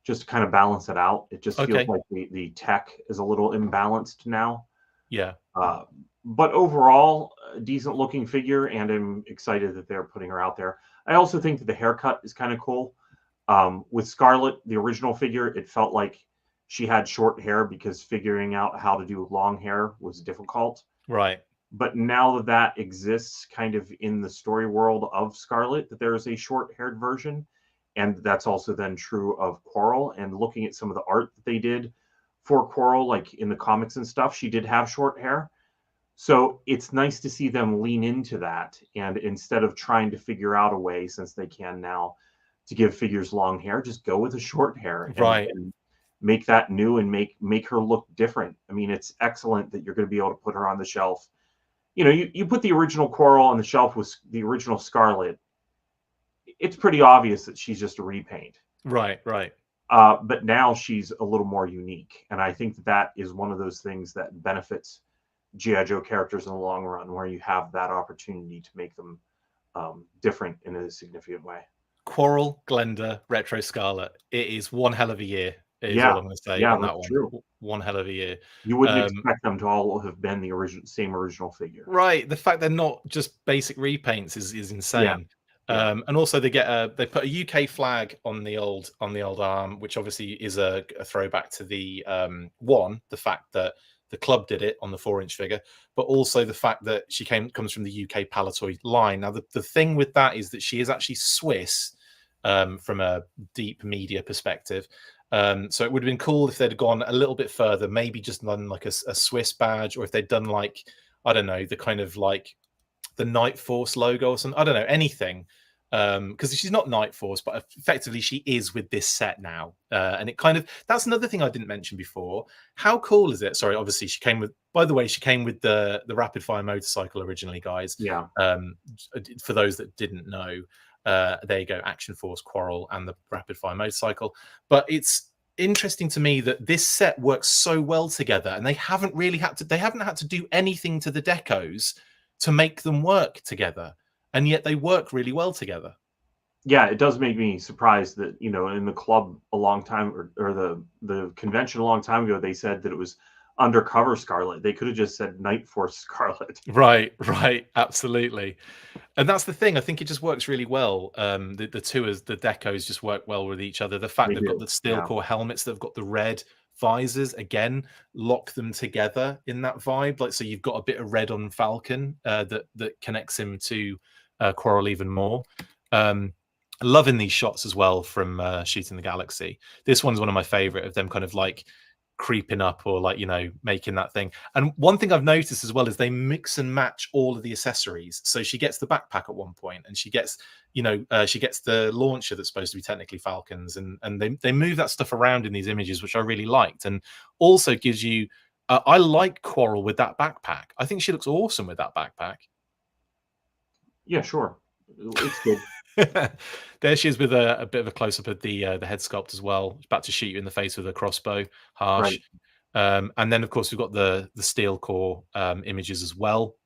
just to kind of balance it out. It just feels like the tech is a little imbalanced now. Yeah. But overall, a decent looking figure, and I'm excited that they're putting her out there. I also think that the haircut is kind of cool. With Scarlet, the original figure, it felt like she had short hair because figuring out how to do long hair was difficult. Right. But now that exists kind of in the story world of Scarlet, that there is a short-haired version, and that's also then true of Quarrel. And looking at some of the art that they did for Quarrel, like in the comics and stuff, she did have short hair. So it's nice to see them lean into that, and instead of trying to figure out a way, since they can now, to give figures long hair, just go with the short hair, and make that new, and make her look different. I mean, it's excellent that you're going to be able to put her on the shelf. You put the original Quarrel on the shelf with the original Scarlet, it's pretty obvious that she's just a repaint. Right. But now she's a little more unique, and I think that is one of those things that benefits G.I. Joe characters in the long run, where you have that opportunity to make them different in a significant way. Quarrel, Glenda, Retro Scarlet. It is one hell of a year. Is all I'm going to say on that one. True. One hell of a year. You wouldn't expect them to all have been the same original figure. Right. The fact they're not just basic repaints is insane. Yeah. And also they put a UK flag on the old arm, which obviously is a throwback to the fact that the club did it on the 4-inch figure, but also the fact that she comes from the UK Palatoy line. Now, the thing with that is that she is actually Swiss from a deep media perspective. So it would have been cool if they'd gone a little bit further, maybe just done like a Swiss badge, or if they'd done like, I don't know, the kind of like the Night Force logo or something. I don't know, anything. Because she's not Night Force, but effectively she is with this set now. And it kind of, that's another thing I didn't mention before. How cool is it? Sorry, obviously she came with, by the way, she came with the rapid fire motorcycle originally, guys. Yeah. For those that didn't know, there you go, Action Force Quarrel and the rapid fire motorcycle. But it's interesting to me that this set works so well together, and they haven't had to do anything to the decos to make them work together. And yet they work really well together. Yeah, it does make me surprised that, you know, in the club a long time, or the convention a long time ago, they said that it was Undercover Scarlet. They could have just said Night Force Scarlet. Right, absolutely. And that's the thing. I think it just works really well. The decos just work well with each other. The fact they've got the steel core helmets, they've got the red visors, again, lock them together in that vibe. Like, so you've got a bit of red on Falcon that connects him to Quarrel even more. Loving these shots as well from Shooting the Galaxy. This one's one of my favorite, of them kind of like creeping up, or like, you know, making that thing. And one thing I've noticed as well is they mix and match all of the accessories. So she gets the backpack at one point, and she gets, you know, she gets the launcher that's supposed to be technically Falcon's, and they move that stuff around in these images, which I really liked. And also gives you I like Quarrel with that backpack. I think she looks awesome with that backpack. Yeah, sure. It's good. There she is with a bit of a close-up of the head sculpt as well. She's about to shoot you in the face with a crossbow. Harsh. Right. And then, of course, we've got the steel core images as well,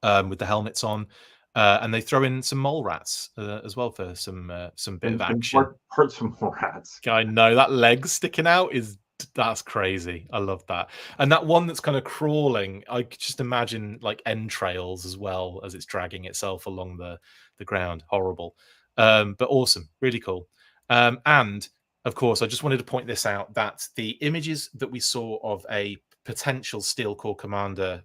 with the helmets on. And they throw in some mole rats as well for some bit of action. Hurt some mole rats. I know that leg sticking out that's crazy. I love that. And that one that's kind of crawling, I could just imagine like entrails as well as it's dragging itself along the ground. Horrible. But awesome. Really cool. And of course, I just wanted to point this out, that the images that we saw of a potential Steel Core Commander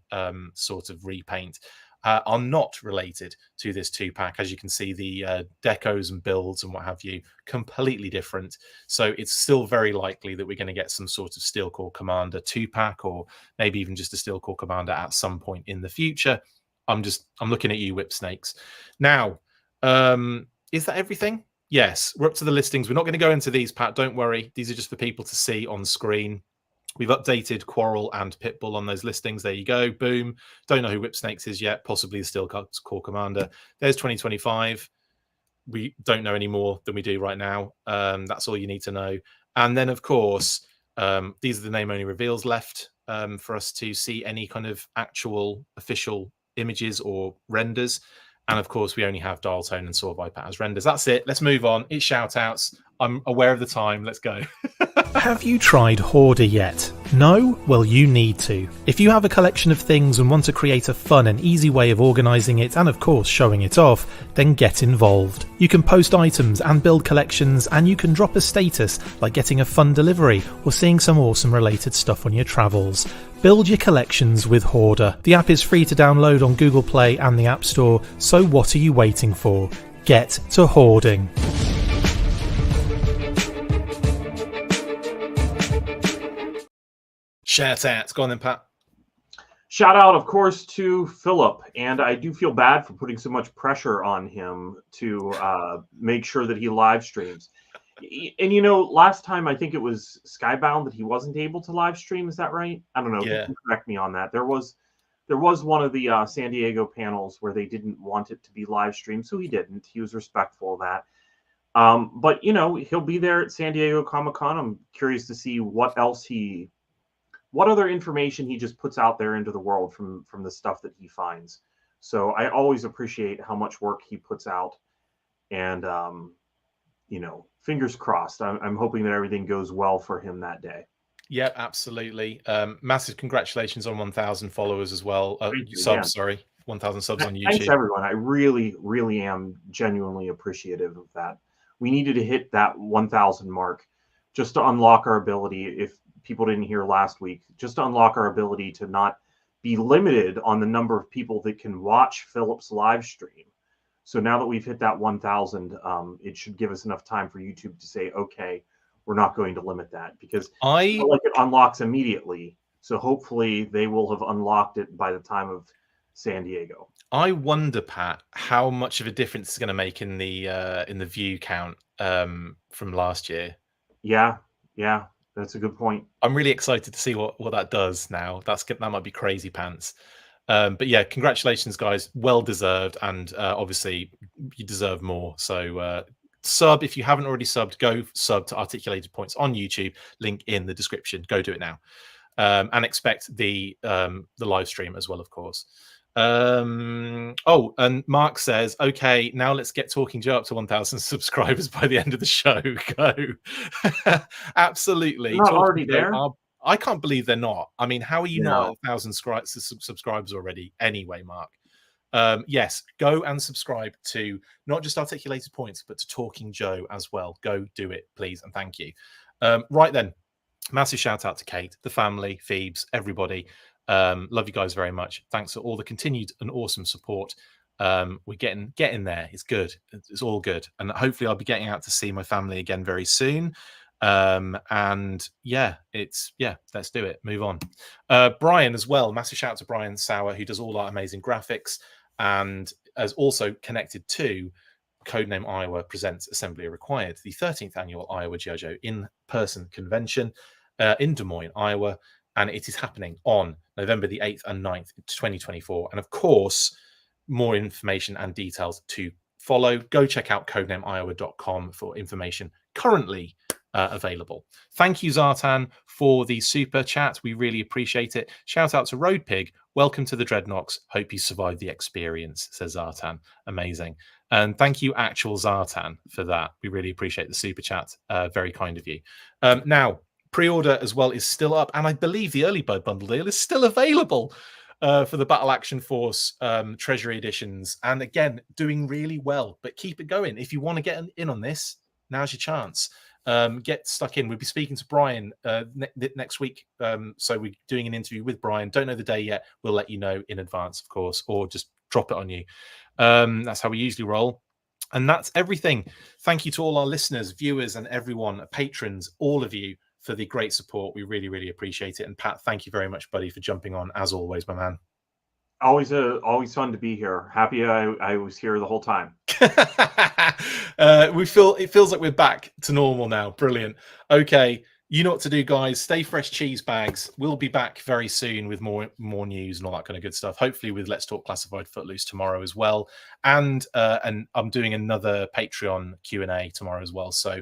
sort of repaint are not related to this 2-pack. As you can see, the decos and builds and what have you, completely different. So it's still very likely that we're going to get some sort of Steel Core Commander 2-pack, or maybe even just a Steel Core Commander at some point in the future. I'm looking at you, Whip Snakes. Now, is that everything? Yes, we're up to the listings. We're not going to go into these, Pat. Don't worry. These are just for people to see on screen. We've updated Quarrel and Pitbull on those listings. There you go. Boom. Don't know who Whip Snakes is yet. Possibly the Steel Core Commander. There's 2025. We don't know any more than we do right now. That's all you need to know. And then, of course, these are the name-only reveals left for us to see any kind of actual official images or renders. And of course, we only have Dial Tone and Saw Viper as renders. That's it. Let's move on. It's shout-outs. I'm aware of the time. Let's go. Have you tried Hoarder yet? No? Well, you need to. If you have a collection of things and want to create a fun and easy way of organising it, and of course showing it off, then get involved. You can post items and build collections, and you can drop a status like getting a fun delivery or seeing some awesome related stuff on your travels. Build your collections with Hoarder. The app is free to download on Google Play and the App Store, so what are you waiting for? Get to hoarding. Shout out. Go on then, Pat. Shout out, of course, to Philip. And I do feel bad for putting so much pressure on him to make sure that he live streams. And, you know, last time I think it was Skybound that he wasn't able to live stream. Is that right? I don't know. Yeah. Correct me on that. There was one of the San Diego panels where they didn't want it to be live streamed, so he didn't. He was respectful of that. But, you know, he'll be there at San Diego Comic-Con. I'm curious to see what other information he just puts out there into the world from the stuff that he finds. So I always appreciate how much work he puts out, and you know, fingers crossed. I'm hoping that everything goes well for him that day. Yeah, absolutely. Massive congratulations on 1,000 followers as well. Subs, sorry, 1,000 subs on YouTube. Thanks everyone. I really, really am genuinely appreciative of that. We needed to hit that 1,000 mark just to unlock our ability. If people didn't hear last week, just to unlock our ability to not be limited on the number of people that can watch Philip's live stream. So now that we've hit that 1,000, it should give us enough time for YouTube to say, okay, we're not going to limit that, because it's not like it unlocks immediately. So hopefully they will have unlocked it by the time of San Diego. I wonder, Pat, how much of a difference it's going to make in the view count from last year. Yeah, that's a good point. I'm really excited to see what that does now. That might be crazy pants. But yeah, congratulations, guys. Well deserved, and obviously you deserve more. So sub if you haven't already subbed. Go sub to Articulated Points on YouTube. Link in the description. Go do it now, and expect the live stream as well, of course. Oh, and Mark says, okay, now let's get Talking Joe up to 1,000 subscribers by the end of the show. Go. Absolutely. They're not already there. I can't believe they're not. I mean, how are you not at 1,000 subscribers already anyway, Mark? Yes, go and subscribe to not just Articulated Points, but to Talking Joe as well. Go do it, please, and thank you. Right then, massive shout out to Kate, the family, Phoebes, everybody. Love you guys very much. Thanks for all the continued and awesome support. We're getting there. It's good. It's all good, and hopefully I'll be getting out to see my family again very soon. And yeah, let's do it. Move on. Brian as well. Massive shout out to Brian Sauer, who does all our amazing graphics and has also connected to Codename Iowa Presents Assembly Required, the 13th annual Iowa G.I. Joe in-person convention in Des Moines, Iowa. And it is happening on November the 8th and 9th, 2024. And of course, more information and details to follow. Go check out codenameiowa.com for information currently available. Thank you, Zartan, for the super chat. We really appreciate it. Shout out to Road Pig. Welcome to the Dreadnoks. Hope you survived the experience, says Zartan. Amazing. And thank you, actual Zartan, for that. We really appreciate the super chat. Very kind of you. Now, pre-order as well is still up, and I believe the early bird bundle deal is still available for the Battle Action Force Treasury editions. And again, doing really well, but keep it going. If you want to get in on this, now's your chance. Get stuck in. We'll be speaking to Brian next week. So we're doing an interview with Brian. Don't know the day yet. We'll let you know in advance, of course, or just drop it on you. That's how we usually roll. And that's everything. Thank you to all our listeners, viewers, and everyone, patrons, all of you, for the great support. We really, really appreciate it. And Pat, thank you very much, buddy, for jumping on as always, my man. Always fun to be here. Happy I was here the whole time. It feels like we're back to normal now. Brilliant. Okay, you know what to do, guys. Stay fresh, cheese bags. We'll be back very soon with more news and all that kind of good stuff. Hopefully with Let's Talk Classified Footloose tomorrow as well. And I'm doing another Patreon Q&A tomorrow as well. So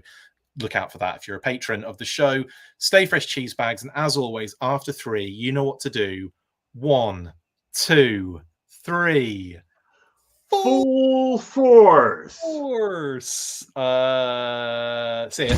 look out for that if you're a patron of the show. Stay fresh, cheese bags. And as always, after 3, you know what to do. 1, 2, 3. Full force. See ya.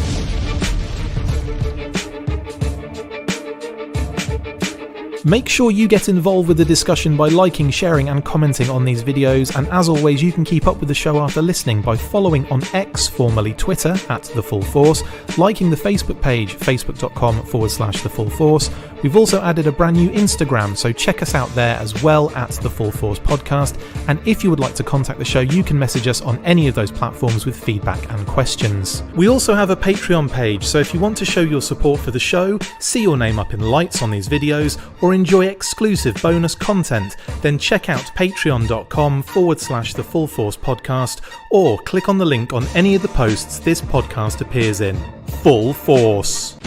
Make sure you get involved with the discussion by liking, sharing and commenting on these videos, and as always you can keep up with the show after listening by following on X, formerly Twitter, @TheFullForce, liking the Facebook page, facebook.com/TheFullForce. We've also added a brand new Instagram, so check us out there as well, @TheFullForce Podcast, and if you would like to contact the show you can message us on any of those platforms with feedback and questions. We also have a Patreon page, so if you want to show your support for the show, see your name up in lights on these videos, or enjoy exclusive bonus content, then check out patreon.com/TheFullForce Podcast, or click on the link on any of the posts this podcast appears in. Full Force.